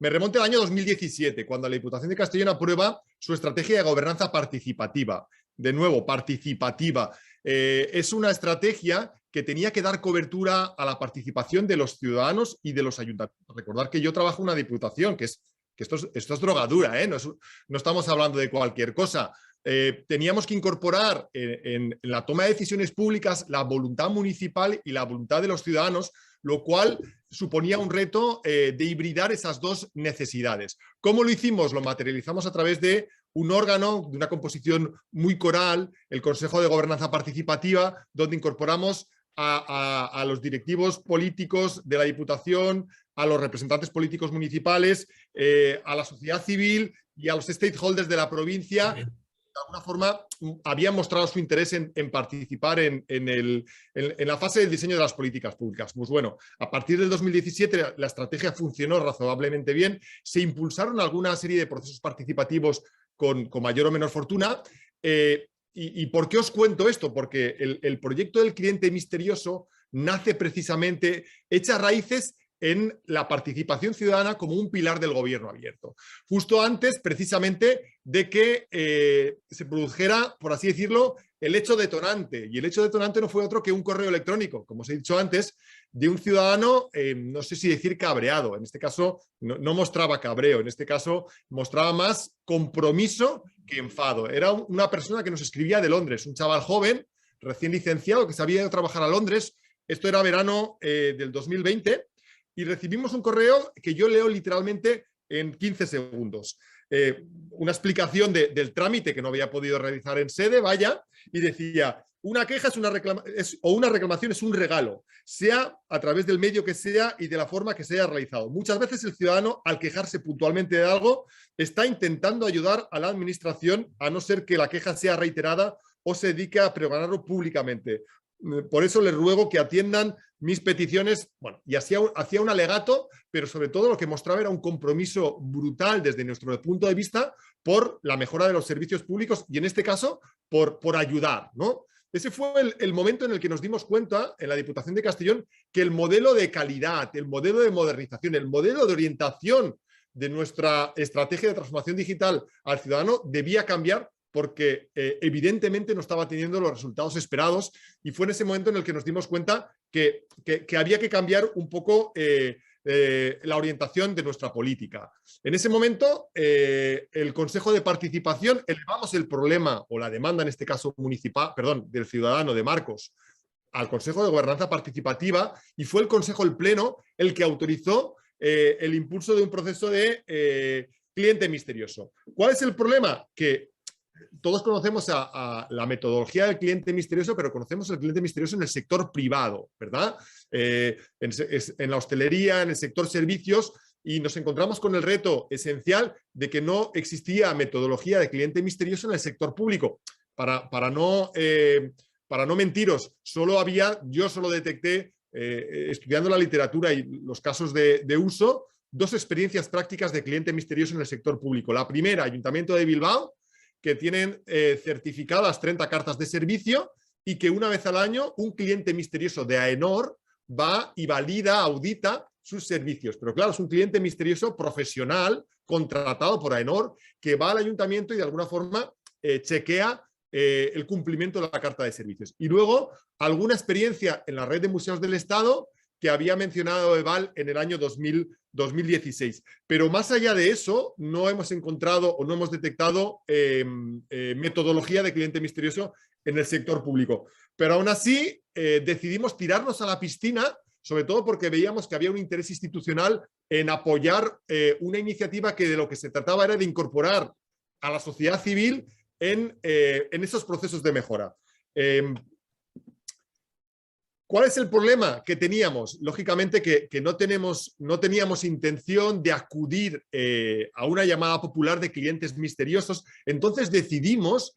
remonte al año 2017, cuando la Diputación de Castellón aprueba su estrategia de gobernanza participativa. De nuevo, participativa. Es una estrategia que tenía que dar cobertura a la participación de los ciudadanos y de los ayuntamientos. Recordar que yo trabajo en una diputación, que esto es drogadura, ¿eh? No estamos hablando de cualquier cosa. Teníamos que incorporar en la toma de decisiones públicas la voluntad municipal y la voluntad de los ciudadanos, lo cual suponía un reto de hibridar esas dos necesidades. ¿Cómo lo hicimos? Lo materializamos a través de un órgano de una composición muy coral, el Consejo de Gobernanza Participativa, donde incorporamos a los directivos políticos de la Diputación, a los representantes políticos municipales, a la sociedad civil y a los stakeholders de la provincia. De alguna forma habían mostrado su interés en participar en la fase del diseño de las políticas públicas. Pues bueno, a partir del 2017 la estrategia funcionó razonablemente bien, se impulsaron alguna serie de procesos participativos con mayor o menor fortuna. ¿Y por qué os cuento esto? Porque el proyecto del cliente misterioso nace precisamente, echa raíces en la participación ciudadana como un pilar del gobierno abierto. Justo antes, precisamente, de que se produjera, por así decirlo, el hecho detonante. Y el hecho detonante no fue otro que un correo electrónico, como os he dicho antes, de un ciudadano, no sé si decir cabreado. En este caso no mostraba cabreo, en este caso mostraba más compromiso que enfado. Era una persona que nos escribía de Londres, un chaval joven, recién licenciado, que se había ido a trabajar a Londres. Esto era verano del 2020. Y recibimos un correo que yo leo literalmente en 15 segundos. Una explicación del trámite que no había podido realizar en sede, vaya, y decía, una queja o una reclamación es un regalo, sea a través del medio que sea y de la forma que se haya realizado. Muchas veces el ciudadano, al quejarse puntualmente de algo, está intentando ayudar a la administración, a no ser que la queja sea reiterada o se dedique a pregonarlo públicamente. Por eso les ruego que atiendan mis peticiones, bueno, y hacía un alegato, pero sobre todo lo que mostraba era un compromiso brutal desde nuestro punto de vista por la mejora de los servicios públicos y en este caso por ayudar, ¿no? Ese fue el momento en el que nos dimos cuenta en la Diputación de Castellón que el modelo de calidad, el modelo de modernización, el modelo de orientación de nuestra estrategia de transformación digital al ciudadano debía cambiar porque evidentemente no estaba teniendo los resultados esperados y fue en ese momento en el que nos dimos cuenta que había que cambiar un poco la orientación de nuestra política. En ese momento, el Consejo de Participación, elevamos el problema o la demanda, en este caso municipal, perdón, del ciudadano de Marcos, al Consejo de Gobernanza Participativa y fue el Consejo, el Pleno, el que autorizó el impulso de un proceso de cliente misterioso. ¿Cuál es el problema? Que todos conocemos a la metodología del cliente misterioso, pero conocemos el cliente misterioso en el sector privado, ¿verdad? En la hostelería, en el sector servicios, y nos encontramos con el reto esencial de que no existía metodología de cliente misterioso en el sector público. Para no mentiros, yo solo detecté, estudiando la literatura y los casos de uso, 2 experiencias prácticas de cliente misterioso en el sector público. La primera, Ayuntamiento de Bilbao, que tienen certificadas 30 cartas de servicio y que una vez al año un cliente misterioso de AENOR va y valida, audita sus servicios. Pero claro, es un cliente misterioso profesional contratado por AENOR que va al ayuntamiento y de alguna forma chequea el cumplimiento de la carta de servicios. Y luego alguna experiencia en la red de museos del Estado que había mencionado Eval en el año 2016. Pero más allá de eso, no hemos encontrado o no hemos detectado metodología de cliente misterioso en el sector público. Pero aún así, decidimos tirarnos a la piscina, sobre todo porque veíamos que había un interés institucional en apoyar una iniciativa que de lo que se trataba era de incorporar a la sociedad civil en esos procesos de mejora. ¿Cuál es el problema que teníamos? Lógicamente que no teníamos intención de acudir a una llamada popular de clientes misteriosos, entonces decidimos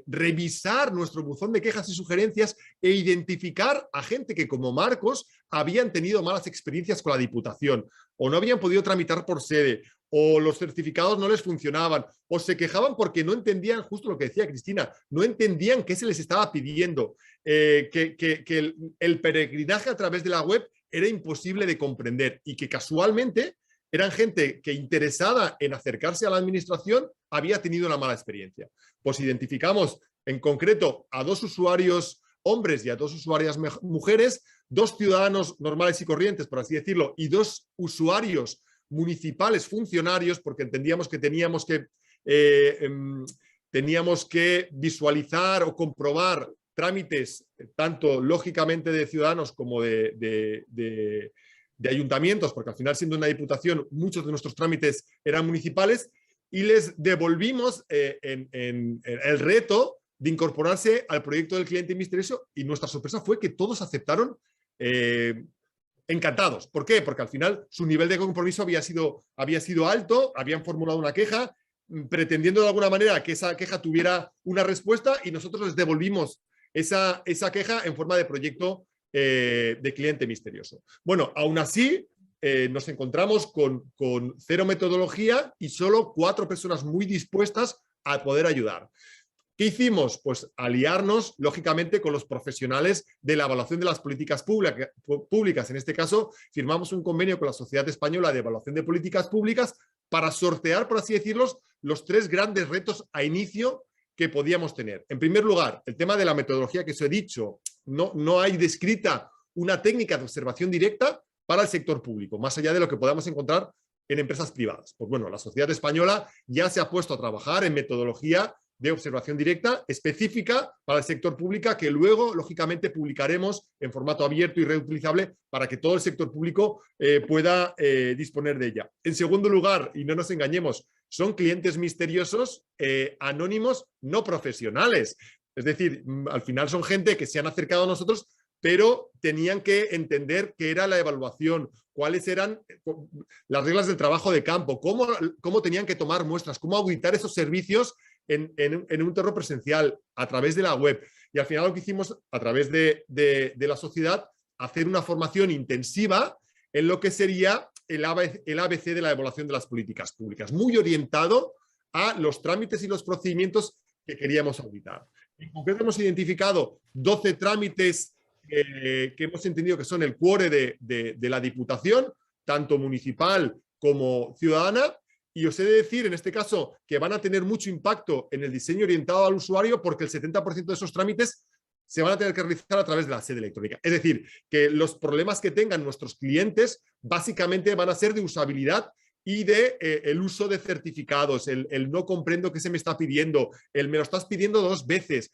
revisar nuestro buzón de quejas y sugerencias e identificar a gente que, como Marcos, habían tenido malas experiencias con la Diputación, o no habían podido tramitar por sede, o los certificados no les funcionaban, o se quejaban porque no entendían, justo lo que decía Cristina, no entendían qué se les estaba pidiendo, que el peregrinaje a través de la web era imposible de comprender y que casualmente eran gente que, interesada en acercarse a la administración, había tenido una mala experiencia. Pues identificamos en concreto a 2 usuarios hombres y a 2 usuarias mujeres, 2 ciudadanos normales y corrientes, por así decirlo, y 2 usuarios municipales funcionarios, porque entendíamos que teníamos que visualizar o comprobar trámites, tanto lógicamente de ciudadanos como de ayuntamientos, porque al final, siendo una diputación, muchos de nuestros trámites eran municipales, y les devolvimos el reto de incorporarse al proyecto del cliente misterioso, y nuestra sorpresa fue que todos aceptaron encantados. ¿Por qué? Porque al final su nivel de compromiso había sido alto, habían formulado una queja, pretendiendo de alguna manera que esa queja tuviera una respuesta, y nosotros les devolvimos esa queja en forma de proyecto de cliente misterioso. Bueno, aún así, nos encontramos con 0 metodología y solo 4 personas muy dispuestas a poder ayudar. ¿Qué hicimos? Pues aliarnos, lógicamente, con los profesionales de la evaluación de las políticas públicas. En este caso, firmamos un convenio con la Sociedad Española de Evaluación de Políticas Públicas para sortear, por así decirlo, los 3 grandes retos a inicio que podíamos tener. En primer lugar, el tema de la metodología que os he dicho. No hay descrita una técnica de observación directa para el sector público, más allá de lo que podamos encontrar en empresas privadas. Pues bueno, la Sociedad Española ya se ha puesto a trabajar en metodología de observación directa específica para el sector público, que luego, lógicamente, publicaremos en formato abierto y reutilizable para que todo el sector público pueda disponer de ella. En segundo lugar, y no nos engañemos, son clientes misteriosos, anónimos, no profesionales. Es decir, al final son gente que se han acercado a nosotros, pero tenían que entender qué era la evaluación, cuáles eran las reglas del trabajo de campo, cómo tenían que tomar muestras, cómo auditar esos servicios en un entorno presencial a través de la web. Y al final lo que hicimos a través de la sociedad, hacer una formación intensiva en lo que sería el ABC de la evaluación de las políticas públicas, muy orientado a los trámites y los procedimientos que queríamos auditar. En concreto hemos identificado 12 trámites que hemos entendido que son el cuore de la Diputación, tanto municipal como ciudadana, y os he de decir en este caso que van a tener mucho impacto en el diseño orientado al usuario, porque el 70% de esos trámites se van a tener que realizar a través de la sede electrónica. Es decir, que los problemas que tengan nuestros clientes básicamente van a ser de usabilidad y de el uso de certificados, el no comprendo qué se me está pidiendo, el me lo estás pidiendo 2 veces,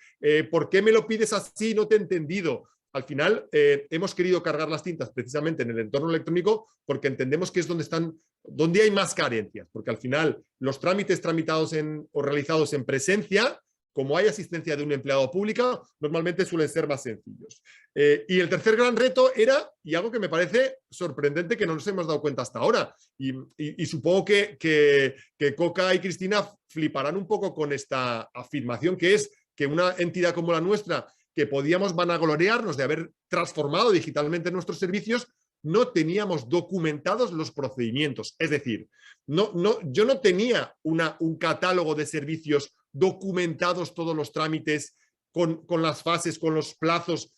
¿por qué me lo pides así? No te he entendido. Al final, hemos querido cargar las tintas precisamente en el entorno electrónico porque entendemos que es donde hay más carencias, porque al final los trámites tramitados o realizados en presencia, como hay asistencia de un empleado público, normalmente suelen ser más sencillos. Y el tercer gran reto era, y algo que me parece sorprendente que no nos hemos dado cuenta hasta ahora, y supongo que Coca y Cristina fliparán un poco con esta afirmación, que es que una entidad como la nuestra, que podíamos vanagloriarnos de haber transformado digitalmente nuestros servicios, no teníamos documentados los procedimientos. Es decir, yo no tenía un catálogo de servicios documentados, todos los trámites, con las fases, con los plazos.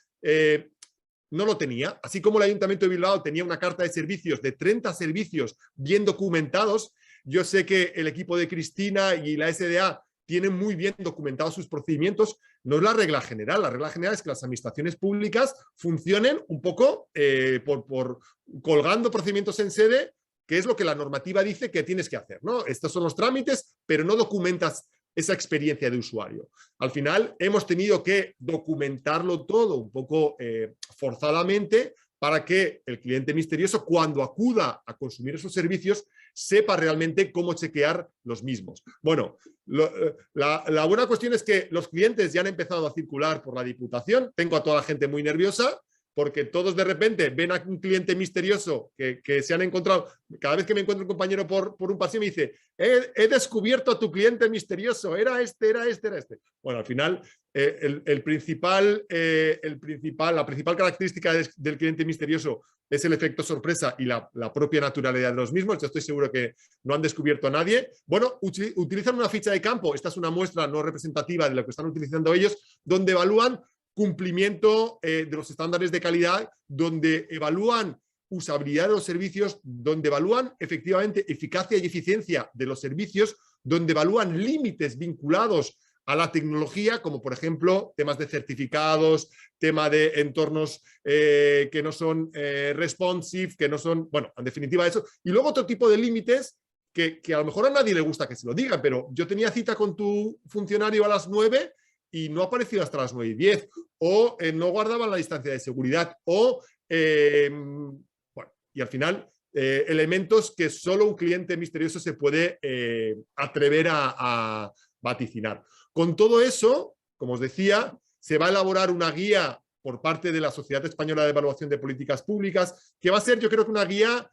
No lo tenía. Así como el Ayuntamiento de Bilbao tenía una carta de servicios de 30 servicios bien documentados, yo sé que el equipo de Cristina y la SDA tienen muy bien documentados sus procedimientos. No es la regla general. La regla general es que las administraciones públicas funcionen un poco por colgando procedimientos en sede, que es lo que la normativa dice que tienes que hacer, ¿no? Estos son los trámites, pero no documentas esa experiencia de usuario. Al final hemos tenido que documentarlo todo un poco forzadamente para que el cliente misterioso, cuando acuda a consumir esos servicios, sepa realmente cómo chequear los mismos. Bueno, la buena cuestión es que los clientes ya han empezado a circular por la Diputación. Tengo a toda la gente muy nerviosa, porque todos de repente ven a un cliente misterioso que se han encontrado. Cada vez que me encuentro un compañero por un pasillo me dice, he descubierto a tu cliente misterioso, era este. Bueno, al final, la principal característica del cliente misterioso es el efecto sorpresa y la propia naturalidad de los mismos. Yo estoy seguro que no han descubierto a nadie. Bueno, utilizan una ficha de campo. Esta es una muestra no representativa de lo que están utilizando ellos, donde evalúan cumplimiento de los estándares de calidad, donde evalúan usabilidad de los servicios, donde evalúan efectivamente eficacia y eficiencia de los servicios, donde evalúan límites vinculados a la tecnología, como por ejemplo temas de certificados, tema de entornos que no son responsive, que no son, bueno, en definitiva eso. Y luego otro tipo de límites que a lo mejor a nadie le gusta que se lo digan, pero yo tenía cita con tu funcionario a las 9 y no ha aparecido hasta las 9:10, o no guardaban la distancia de seguridad, o, bueno, y al final, elementos que solo un cliente misterioso se puede atrever a vaticinar. Con todo eso, como os decía, se va a elaborar una guía por parte de la Sociedad Española de Evaluación de Políticas Públicas, que va a ser, yo creo que una guía,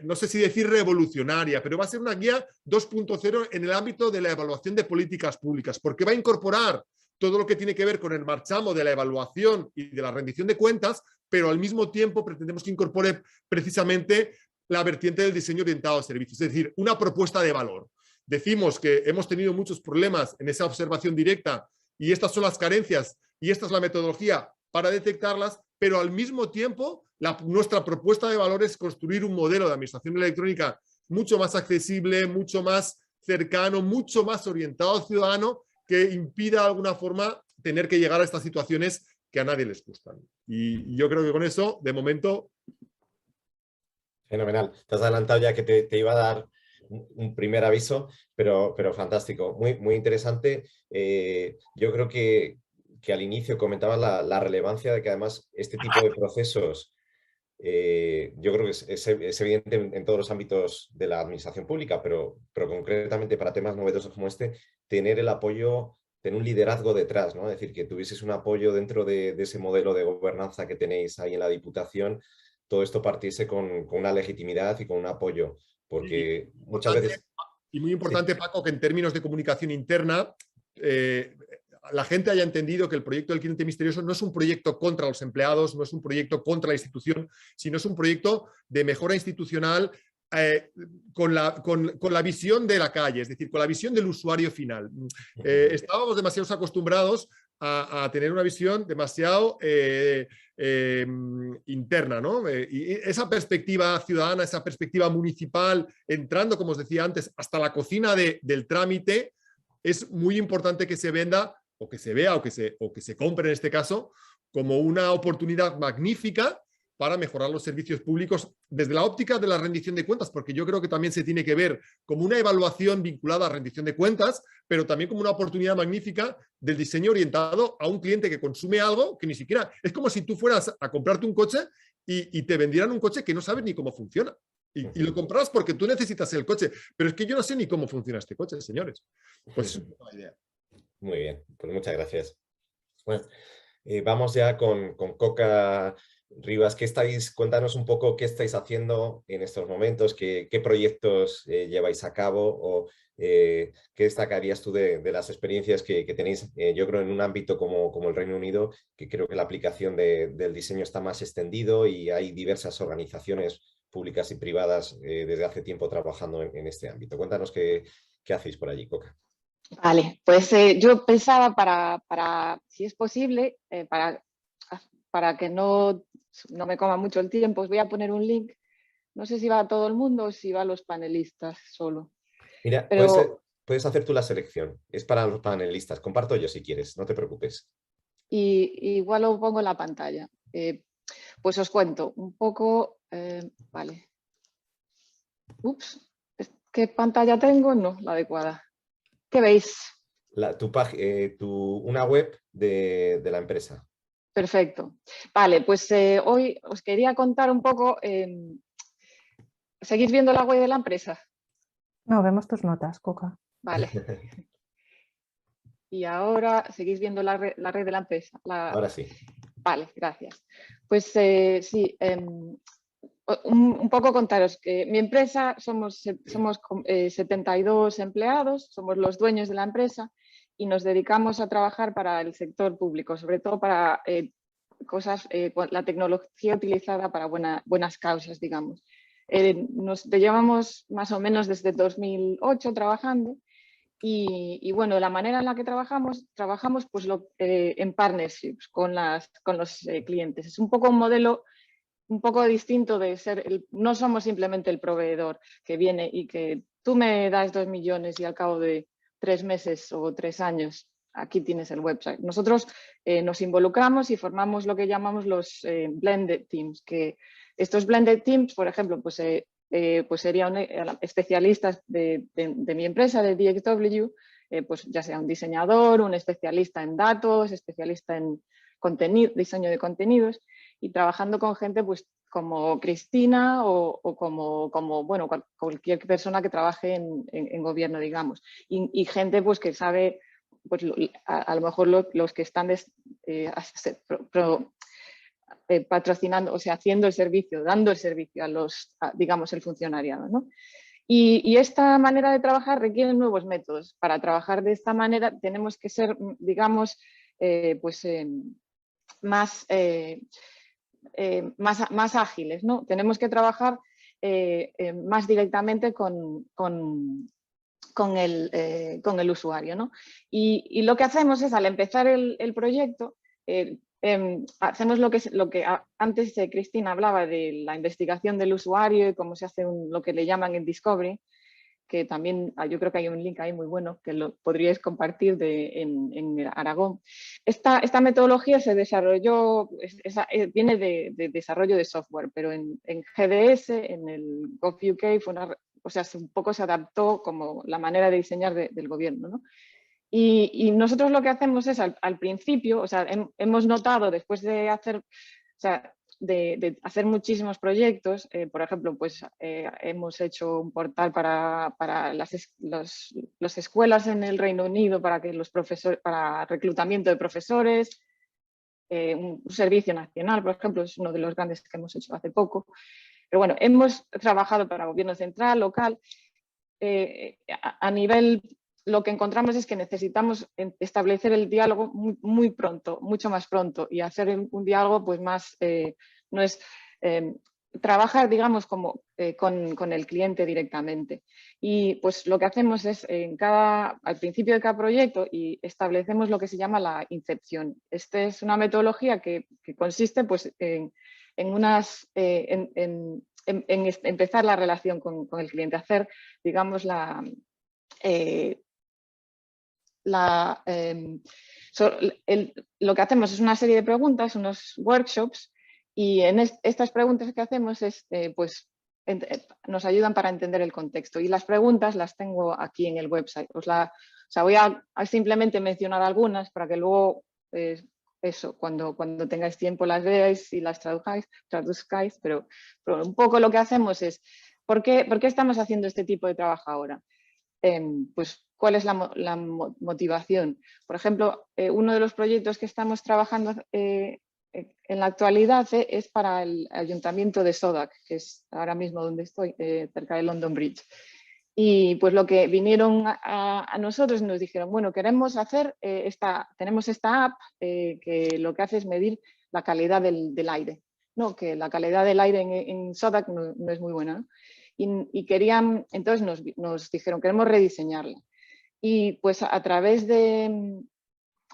no sé si decir revolucionaria, pero va a ser una guía 2.0 en el ámbito de la evaluación de políticas públicas, porque va a incorporar todo lo que tiene que ver con el marchamo de la evaluación y de la rendición de cuentas, pero al mismo tiempo pretendemos que incorpore precisamente la vertiente del diseño orientado a servicios, es decir, una propuesta de valor. Decimos que hemos tenido muchos problemas en esa observación directa y estas son las carencias y esta es la metodología para detectarlas, pero al mismo tiempo nuestra propuesta de valor es construir un modelo de administración electrónica mucho más accesible, mucho más cercano, mucho más orientado al ciudadano, que impida de alguna forma tener que llegar a estas situaciones que a nadie les gustan. Y yo creo que con eso, de momento... Fenomenal. Te has adelantado ya que te iba a dar un primer aviso, pero fantástico. Muy interesante. Yo creo que al inicio comentabas la relevancia de que además este tipo de procesos, yo creo que es evidente en todos los ámbitos de la administración pública, pero concretamente para temas novedosos como este, tener el apoyo, tener un liderazgo detrás, ¿no? Es decir, que tuvieses un apoyo dentro de ese modelo de gobernanza que tenéis ahí en la Diputación, todo esto partiese con una legitimidad y con un apoyo, porque muchas veces... Y muy importante, sí, Paco, que en términos de comunicación interna, la gente haya entendido que el proyecto del cliente misterioso no es un proyecto contra los empleados, no es un proyecto contra la institución, sino es un proyecto de mejora institucional con la visión de la calle, es decir, con la visión del usuario final. Estábamos demasiado acostumbrados a tener una visión demasiado interna, ¿no? Y esa perspectiva ciudadana, esa perspectiva municipal, entrando, como os decía antes, hasta la cocina del trámite, es muy importante que se venda o que se vea o que se compre en este caso como una oportunidad magnífica para mejorar los servicios públicos desde la óptica de la rendición de cuentas, porque yo creo que también se tiene que ver como una evaluación vinculada a rendición de cuentas, pero también como una oportunidad magnífica del diseño orientado a un cliente que consume algo que ni siquiera... Es como si tú fueras a comprarte un coche y te vendieran un coche que no sabes ni cómo funciona. Y lo compras porque tú necesitas el coche, pero es que yo no sé ni cómo funciona este coche, señores. Pues es una idea. Muy bien, pues muchas gracias. Bueno, vamos ya con Coca Rivas. Cuéntanos un poco qué estáis haciendo en estos momentos, qué proyectos lleváis a cabo o qué destacarías tú de las experiencias que tenéis, yo creo, en un ámbito como el Reino Unido, que creo que la aplicación del diseño está más extendido y hay diversas organizaciones públicas y privadas desde hace tiempo trabajando en este ámbito. Cuéntanos qué hacéis por allí, Coca. Vale, pues yo pensaba para si es posible, para que no me coma mucho el tiempo, os voy a poner un link. No sé si va a todo el mundo o si va a los panelistas solo. Mira, pero, puedes hacer tú la selección. Es para los panelistas. Comparto yo si quieres, no te preocupes. Y igual lo pongo en la pantalla. Pues os cuento un poco. Vale. Ups, ¿qué pantalla tengo? No, la adecuada. ¿Qué veis? Una web de la empresa. Perfecto. Vale, pues hoy os quería contar un poco. ¿Seguís viendo la web de la empresa? No, vemos tus notas, Coca. Vale. Y ahora seguís viendo la red de la empresa. Ahora sí. Vale, gracias. Pues sí, un poco contaros que mi empresa somos 72 empleados, somos los dueños de la empresa y nos dedicamos a trabajar para el sector público, sobre todo para cosas, la tecnología utilizada para buenas causas, digamos. Nos llevamos más o menos desde 2008 trabajando y bueno, la manera en la que trabajamos pues en partnerships con los clientes. Es un poco un modelo un poco distinto de ser, no somos simplemente el proveedor que viene y que tú me das 2 millones y al cabo de 3 meses o 3 años aquí tienes el website. Nosotros nos involucramos y formamos lo que llamamos los blended teams, que estos blended teams, por ejemplo, pues serían especialistas de mi empresa, de DXW, pues ya sea un diseñador, un especialista en datos, especialista en diseño de contenidos, y trabajando con gente pues como Cristina o como bueno, cualquier persona que trabaje en gobierno, digamos, y gente pues que sabe, pues a lo mejor los que están patrocinando, o sea, haciendo el servicio, dando el servicio digamos, el funcionariado, ¿no? Y esta manera de trabajar requiere nuevos métodos. Para trabajar de esta manera tenemos que ser, digamos, más ágiles, ¿no? Tenemos que trabajar más directamente con el usuario, ¿no? Y lo que hacemos es, al empezar el proyecto, hacemos lo que antes Cristina hablaba de la investigación del usuario y cómo se hace lo que le llaman en Discovery, que también yo creo que hay un link ahí muy bueno que lo podríais compartir en Aragón. Esta metodología se desarrolló, viene de desarrollo de software, pero en GDS, en el GovUK, o sea, un poco se adaptó como la manera de diseñar del gobierno, ¿no? Y nosotros lo que hacemos es al principio, o sea, hemos notado después de hacer, o sea, de hacer muchísimos proyectos, por ejemplo, pues hemos hecho un portal para las escuelas en el Reino Unido para que los profesores, para reclutamiento de profesores, un servicio nacional, por ejemplo, es uno de los grandes que hemos hecho hace poco. Pero bueno, hemos trabajado para gobierno central, local, a nivel. Lo que encontramos es que necesitamos establecer el diálogo muy pronto, mucho más pronto, y hacer un diálogo pues más, no es trabajar, digamos, como con el cliente directamente. Y pues lo que hacemos es al principio de cada proyecto y establecemos lo que se llama la incepción. Esta es una metodología que consiste pues en empezar la relación con el cliente, hacer, digamos, lo que hacemos es una serie de preguntas, unos workshops, y en estas preguntas que hacemos nos ayudan para entender el contexto. Y las preguntas las tengo aquí en el website. O sea, voy a simplemente mencionar algunas para que luego, cuando tengáis tiempo las veáis y las traduzcáis, pero un poco lo que hacemos es, ¿por qué estamos haciendo este tipo de trabajo ahora? Pues cuál es la motivación. Por ejemplo, uno de los proyectos que estamos trabajando en la actualidad es para el ayuntamiento de Sodak, que es ahora mismo donde estoy, cerca de London Bridge. Y pues lo que vinieron a nosotros nos dijeron, bueno, queremos hacer tenemos esta app que lo que hace es medir la calidad del aire, ¿no? Que la calidad del aire en Sodak no es muy buena, ¿no? Y querían, entonces nos dijeron, queremos rediseñarla. Y pues a través de,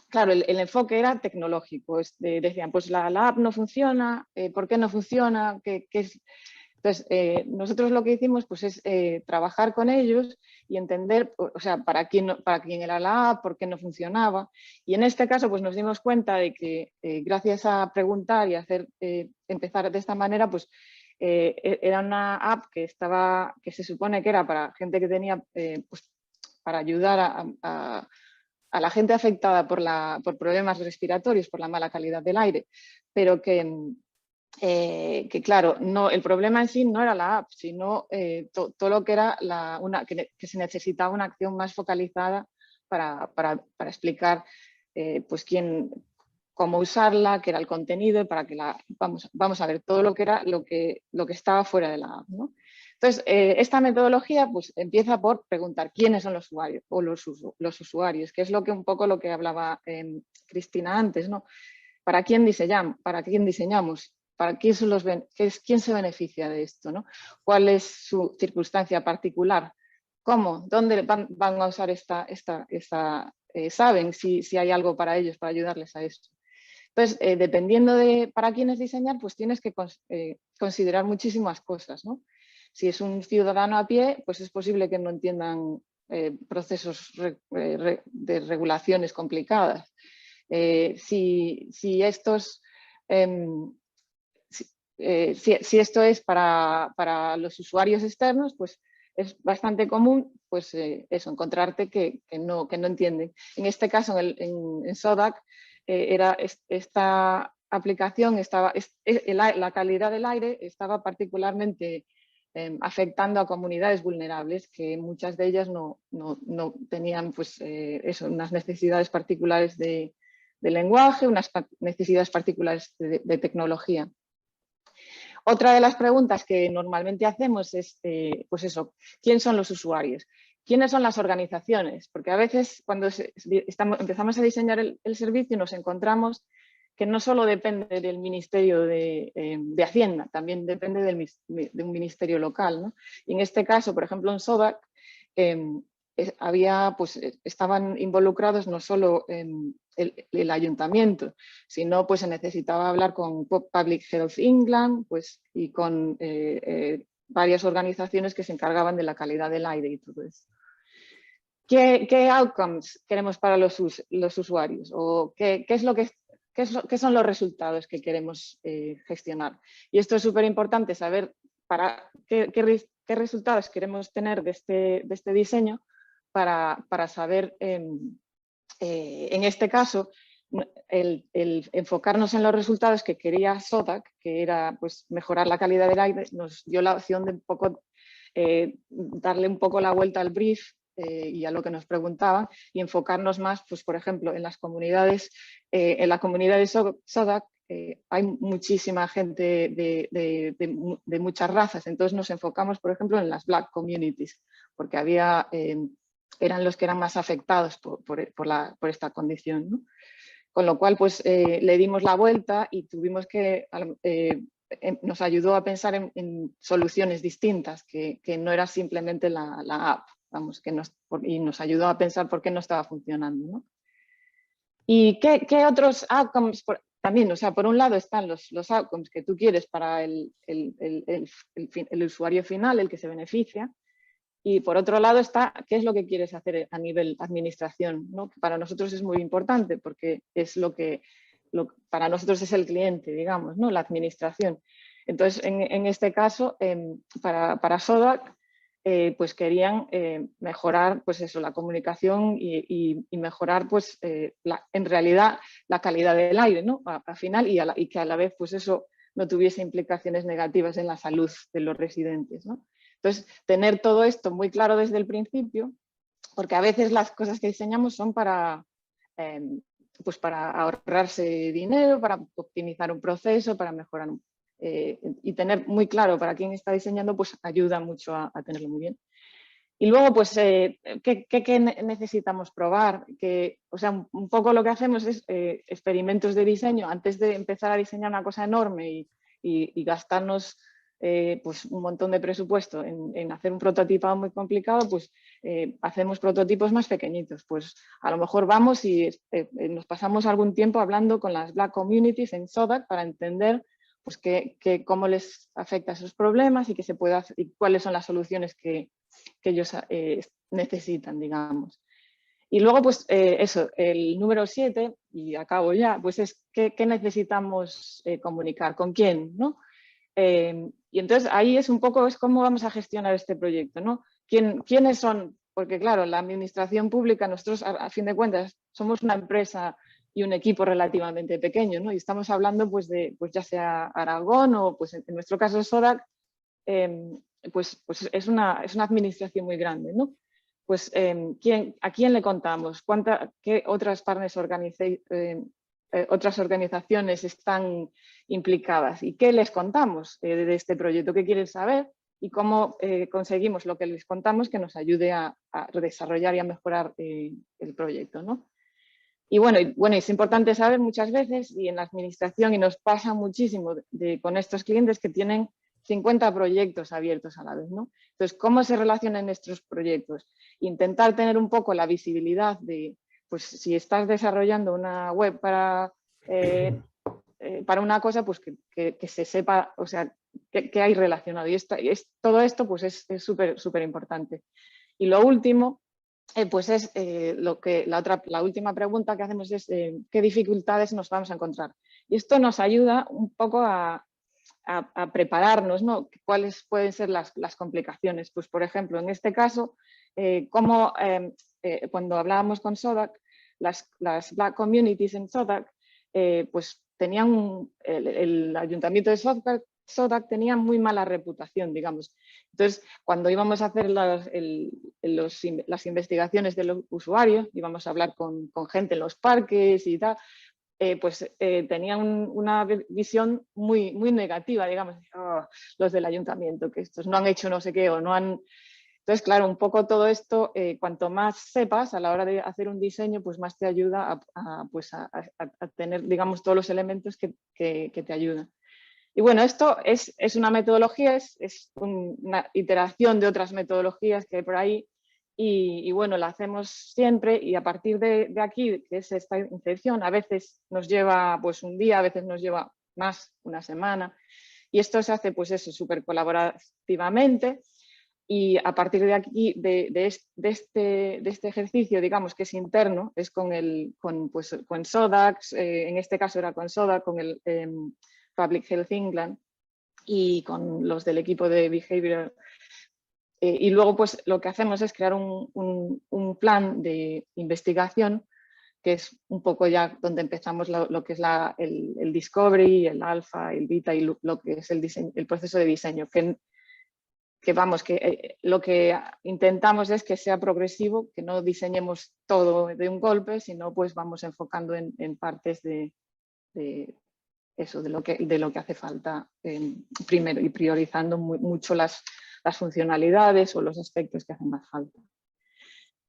claro, el enfoque era tecnológico. Decían, pues la app no funciona, ¿por qué no funciona? ¿Qué es? Entonces, nosotros lo que hicimos pues, es trabajar con ellos y entender, o sea, para quién era la app, por qué no funcionaba. Y en este caso, pues nos dimos cuenta de que gracias a preguntar y empezar de esta manera, pues era una app que se supone que era para gente que tenía, pues, para ayudar a la gente afectada por problemas respiratorios, por la mala calidad del aire, pero que claro, el problema en sí no era la app, sino todo lo que era que se necesitaba una acción más focalizada para explicar pues cómo usarla, qué era el contenido, para que vamos a ver todo lo que era lo que estaba fuera de la app, ¿no? Entonces, esta metodología pues, empieza por preguntar quiénes son los usuarios o los usuarios, que es un poco lo que hablaba Cristina antes, ¿no? ¿Para quién diseñamos? ¿Para quién se beneficia de esto, ¿no? ¿Cuál es su circunstancia particular? ¿Cómo? ¿Dónde van a usar saben si hay algo para ellos, para ayudarles a esto? Entonces, dependiendo de para quiénes diseñar, pues tienes que considerar muchísimas cosas, ¿no? Si es un ciudadano a pie, pues es posible que no entiendan procesos de regulaciones complicadas. Si esto es para los usuarios externos, pues es bastante común pues, encontrarte que no entienden. En este caso, en SODAC, esta aplicación, la calidad del aire estaba particularmente afectando a comunidades vulnerables, que muchas de ellas no tenían pues, unas necesidades particulares de lenguaje, unas necesidades particulares de tecnología. Otra de las preguntas que normalmente hacemos es, pues eso, ¿quién son los usuarios? ¿Quiénes son las organizaciones? Porque a veces cuando empezamos a diseñar el servicio nos encontramos que no solo depende del Ministerio de Hacienda, también depende de un ministerio local, ¿no? Y en este caso, por ejemplo, en SODAC, estaban involucrados no solo el ayuntamiento, sino pues se necesitaba hablar con Public Health England pues, y con varias organizaciones que se encargaban de la calidad del aire y todo eso. ¿Qué outcomes queremos para los usuarios? ¿O qué son los resultados que queremos gestionar? Y esto es súper importante saber para qué resultados queremos tener de este diseño para saber, en este caso, el enfocarnos en los resultados que quería SODAC, que era pues, mejorar la calidad del aire, nos dio la opción de darle un poco la vuelta al brief y a lo que nos preguntaban y enfocarnos más, pues, por ejemplo, en las comunidades, en la comunidad de SODAC hay muchísima gente de muchas razas, entonces nos enfocamos, por ejemplo, en las Black communities, porque eran los que eran más afectados por esta condición, ¿no? Con lo cual, pues, le dimos la vuelta y tuvimos que... nos ayudó a pensar en soluciones distintas, que no era simplemente la app, vamos, y nos ayudó a pensar por qué no estaba funcionando, ¿no? ¿Y qué otros outcomes? También, o sea, por un lado están los outcomes que tú quieres para el usuario final, el que se beneficia, y por otro lado está qué es lo que quieres hacer a nivel administración, ¿no? Que para nosotros es muy importante porque es para nosotros es el cliente, digamos, ¿no? La administración. Entonces, en este caso, para SODAC, pues querían mejorar pues eso, la comunicación y mejorar pues, en realidad la calidad del aire, ¿no? Al final y que a la vez pues eso no tuviese implicaciones negativas en la salud de los residentes, ¿no? Entonces, tener todo esto muy claro desde el principio, porque a veces las cosas que diseñamos son para ahorrarse dinero, para optimizar un proceso, para mejorar y tener muy claro para quién está diseñando, pues ayuda mucho a tenerlo muy bien. Y luego, pues, ¿qué necesitamos probar? O sea, un poco lo que hacemos es experimentos de diseño antes de empezar a diseñar una cosa enorme y gastarnos pues un montón de presupuesto en hacer un prototipado muy complicado, pues hacemos prototipos más pequeñitos. Pues a lo mejor vamos y nos pasamos algún tiempo hablando con las Black communities en SODAC para entender pues, cómo les afecta esos problemas y, y cuáles son las soluciones que ellos necesitan, digamos. Y luego, pues eso, el número 7, y acabo ya, pues es qué necesitamos comunicar, con quién, ¿no? Y entonces ahí es un poco cómo vamos a gestionar este proyecto, ¿no? ¿Quiénes son? Porque claro, la administración pública, nosotros a fin de cuentas somos una empresa y un equipo relativamente pequeño, ¿no? Y estamos hablando pues pues ya sea Aragón o pues en nuestro caso SODAC, pues es una administración muy grande, ¿no? Pues ¿a quién le contamos? ¿Qué otras partners otras organizaciones están implicadas y qué les contamos de este proyecto, qué quieren saber y cómo conseguimos lo que les contamos que nos ayude a desarrollar y a mejorar el proyecto, ¿no? Y bueno, es importante saber muchas veces, y en la administración, y nos pasa muchísimo con estos clientes que tienen 50 proyectos abiertos a la vez, ¿no? Entonces, ¿cómo se relacionan estos proyectos? Intentar tener un poco la visibilidad de, pues si estás desarrollando una web para una cosa, pues que se sepa, o sea, que hay relacionado. Y todo esto pues es súper importante. Y lo último, pues es la última pregunta que hacemos es ¿qué dificultades nos vamos a encontrar? Y esto nos ayuda un poco a prepararnos, ¿no? ¿Cuáles pueden ser las complicaciones? Pues, por ejemplo, en este caso, cuando hablábamos con SODAC, las Black Communities en SODAC, pues tenían el ayuntamiento de SODAC tenía muy mala reputación, digamos. Entonces, cuando íbamos a hacer las investigaciones de los usuarios, íbamos a hablar con gente en los parques y tal, tenían una visión muy negativa, digamos, oh, los del ayuntamiento, que estos no han hecho no sé qué o no han... Entonces, claro, un poco todo esto, cuanto más sepas a la hora de hacer un diseño, pues más te ayuda a tener, digamos, todos los elementos que te ayudan. Y bueno, esto es una metodología, es una iteración de otras metodologías que hay por ahí y bueno, la hacemos siempre y a partir de aquí, que es esta incepción, a veces nos lleva pues un día, a veces nos lleva más, una semana y esto se hace pues eso, súper colaborativamente y a partir de aquí, de este ejercicio, digamos que es interno, es con SODAC, en este caso era con SODAC, con el Public Health England y con los del equipo de Behavioral. Y luego pues lo que hacemos es crear un plan de investigación que es un poco ya donde empezamos lo que es el discovery, el alfa, el beta y lo que es el proceso de diseño. Lo que intentamos es que sea progresivo, que no diseñemos todo de un golpe, sino pues vamos enfocando en partes de lo que hace falta primero y priorizando mucho las funcionalidades o los aspectos que hacen más falta.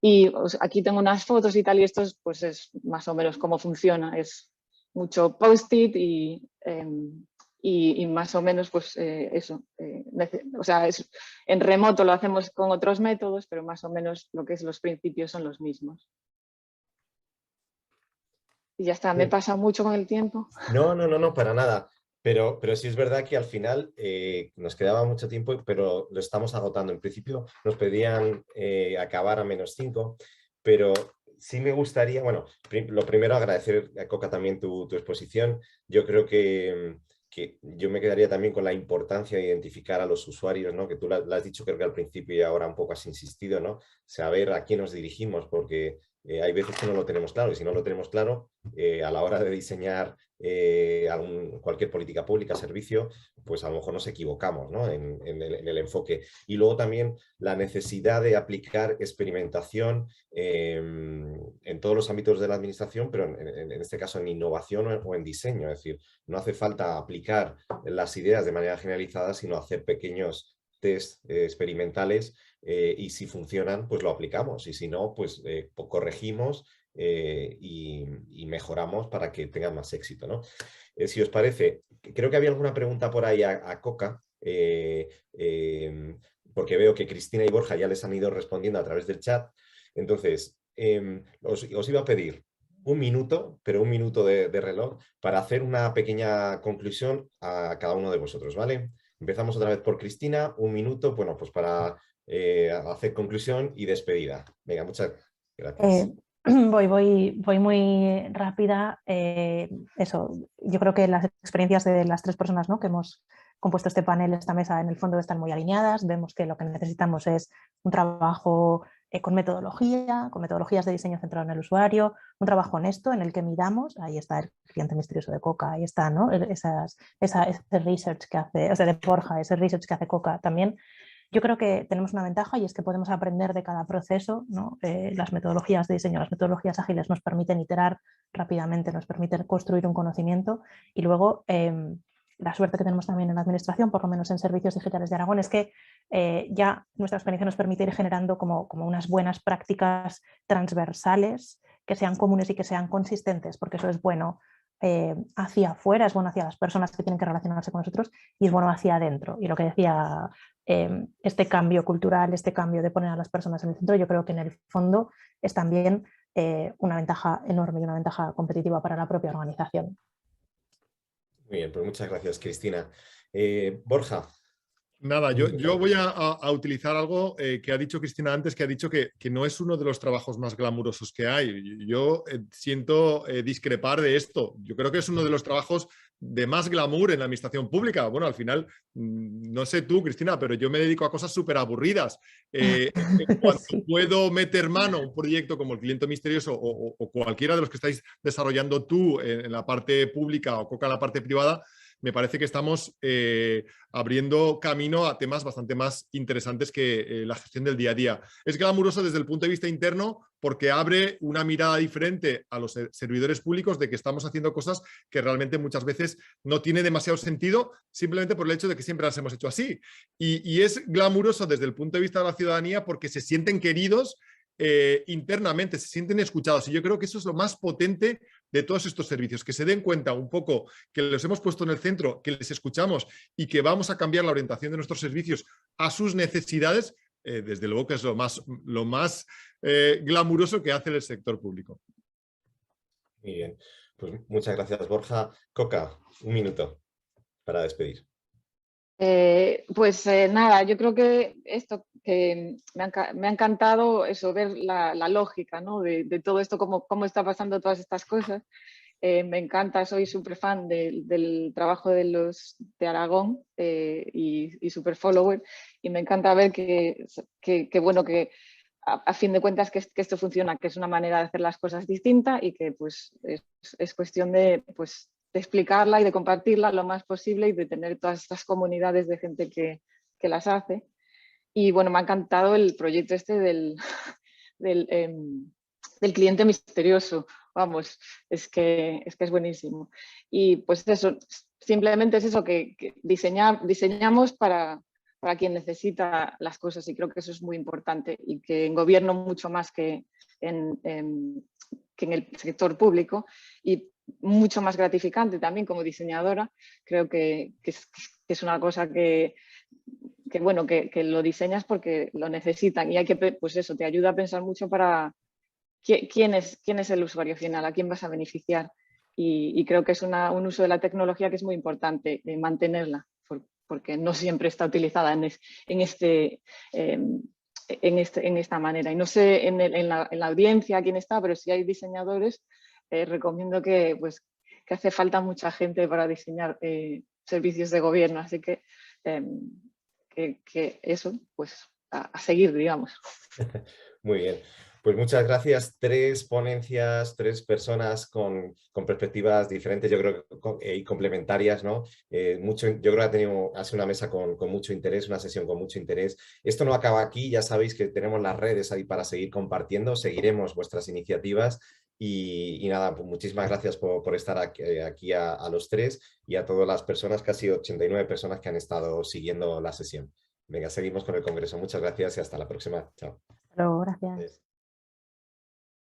Y aquí tengo unas fotos y tal, y esto pues es más o menos cómo funciona. Es mucho post-it y más o menos pues eso. O sea, en remoto lo hacemos con otros métodos, pero más o menos lo que es los principios son los mismos. Y ya está, me pasa mucho con el tiempo. No, para nada. Pero sí es verdad que al final nos quedaba mucho tiempo, pero lo estamos agotando. En principio nos pedían acabar a -5, pero sí me gustaría, bueno, lo primero agradecer a Coca también tu exposición. Yo creo que yo me quedaría también con la importancia de identificar a los usuarios, ¿no? Que tú lo has dicho creo que al principio y ahora un poco has insistido, ¿no? Saber a quién nos dirigimos, porque hay veces que no lo tenemos claro y si no lo tenemos claro, a la hora de diseñar cualquier política pública, servicio, pues a lo mejor nos equivocamos, ¿no? en el enfoque. Y luego también la necesidad de aplicar experimentación en todos los ámbitos de la administración, pero en este caso en innovación o en diseño. Es decir, no hace falta aplicar las ideas de manera generalizada, sino hacer pequeños test experimentales y si funcionan, pues lo aplicamos y si no, pues corregimos y mejoramos para que tengan más éxito, ¿no? Si os parece, creo que había alguna pregunta por ahí a Coca, porque veo que Cristina y Borja ya les han ido respondiendo a través del chat. Entonces, os iba a pedir un minuto, pero un minuto de reloj, para hacer una pequeña conclusión a cada uno de vosotros, ¿vale? Empezamos otra vez por Cristina, un minuto, bueno, pues para hacer conclusión y despedida. Venga, muchas gracias. Voy muy rápida. Yo creo que las experiencias de las tres personas, ¿no?, que hemos compuesto este panel, esta mesa, en el fondo están muy alineadas. Vemos que lo que necesitamos es un trabajo con metodologías de diseño centrado en el usuario, un trabajo honesto en el que miramos, ahí está el cliente misterioso de Coca, ahí está, ¿no?, ese research que hace, o sea, de Borja, ese research que hace Coca también. Yo creo que tenemos una ventaja y es que podemos aprender de cada proceso, ¿no? Las metodologías de diseño, las metodologías ágiles nos permiten iterar rápidamente, nos permiten construir un conocimiento y luego la suerte que tenemos también en la administración, por lo menos en Servicios Digitales de Aragón, es que ya nuestra experiencia nos permite ir generando como unas buenas prácticas transversales que sean comunes y que sean consistentes, porque eso es bueno hacia afuera, es bueno hacia las personas que tienen que relacionarse con nosotros y es bueno hacia adentro. Y lo que decía, este cambio cultural, este cambio de poner a las personas en el centro, yo creo que en el fondo es también una ventaja enorme y una ventaja competitiva para la propia organización. Muy bien, pues muchas gracias, Cristina. Borja. Nada, yo voy a utilizar algo que ha dicho Cristina antes, que ha dicho que no es uno de los trabajos más glamurosos que hay. Yo siento discrepar de esto. Yo creo que es uno de los trabajos de más glamour en la administración pública. Bueno, al final, no sé tú, Cristina, pero yo me dedico a cosas súper aburridas. Cuando Sí. puedo meter mano a un proyecto como el Cliente Misterioso o cualquiera de los que estáis desarrollando tú en la parte pública o Coca en la parte privada, me parece que estamos abriendo camino a temas bastante más interesantes que la gestión del día a día. Es glamuroso desde el punto de vista interno porque abre una mirada diferente a los servidores públicos de que estamos haciendo cosas que realmente muchas veces no tiene demasiado sentido simplemente por el hecho de que siempre las hemos hecho así. Y es glamuroso desde el punto de vista de la ciudadanía porque se sienten queridos internamente, se sienten escuchados y yo creo que eso es lo más potente de todos estos servicios, que se den cuenta un poco que los hemos puesto en el centro, que les escuchamos y que vamos a cambiar la orientación de nuestros servicios a sus necesidades, desde luego que es lo más glamuroso que hace el sector público. Muy bien, pues muchas gracias, Borja. Coca, un minuto para despedir. Nada, yo creo que esto que me ha encantado eso, ver la lógica, ¿no? de todo esto, cómo está pasando todas estas cosas. Me encanta, soy súper fan del trabajo de Aragón y súper follower y me encanta ver que bueno, que a fin de cuentas que esto funciona, que es una manera de hacer las cosas distinta y que pues es cuestión de explicarla y de compartirla lo más posible y de tener todas estas comunidades de gente que las hace. Y bueno, me ha encantado el proyecto este del cliente misterioso. Vamos, es que es buenísimo. Y pues eso, simplemente es eso, que diseñamos para quien necesita las cosas y creo que eso es muy importante y que en gobierno mucho más que en el sector público y mucho más gratificante también como diseñadora. Creo que es una cosa que bueno, que lo diseñas porque lo necesitan y hay que, pues eso, te ayuda a pensar mucho para quién es el usuario final, a quién vas a beneficiar y creo que es un uso de la tecnología que es muy importante mantenerla porque no siempre está utilizada en esta manera. Y no sé en la audiencia quién está, pero si hay diseñadores, recomiendo que hace falta mucha gente para diseñar servicios de gobierno. Así que eso, pues a seguir, digamos. Muy bien. Pues muchas gracias. 3 ponencias, 3 personas con perspectivas diferentes, yo creo, y complementarias, ¿no? Yo creo que ha sido una mesa con mucho interés, una sesión con mucho interés. Esto no acaba aquí, ya sabéis que tenemos las redes ahí para seguir compartiendo, seguiremos vuestras iniciativas y nada, pues muchísimas gracias por estar aquí a los 3 y a todas las personas, casi 89 personas que han estado siguiendo la sesión. Venga, seguimos con el congreso. Muchas gracias y hasta la próxima. Chao. Pero gracias.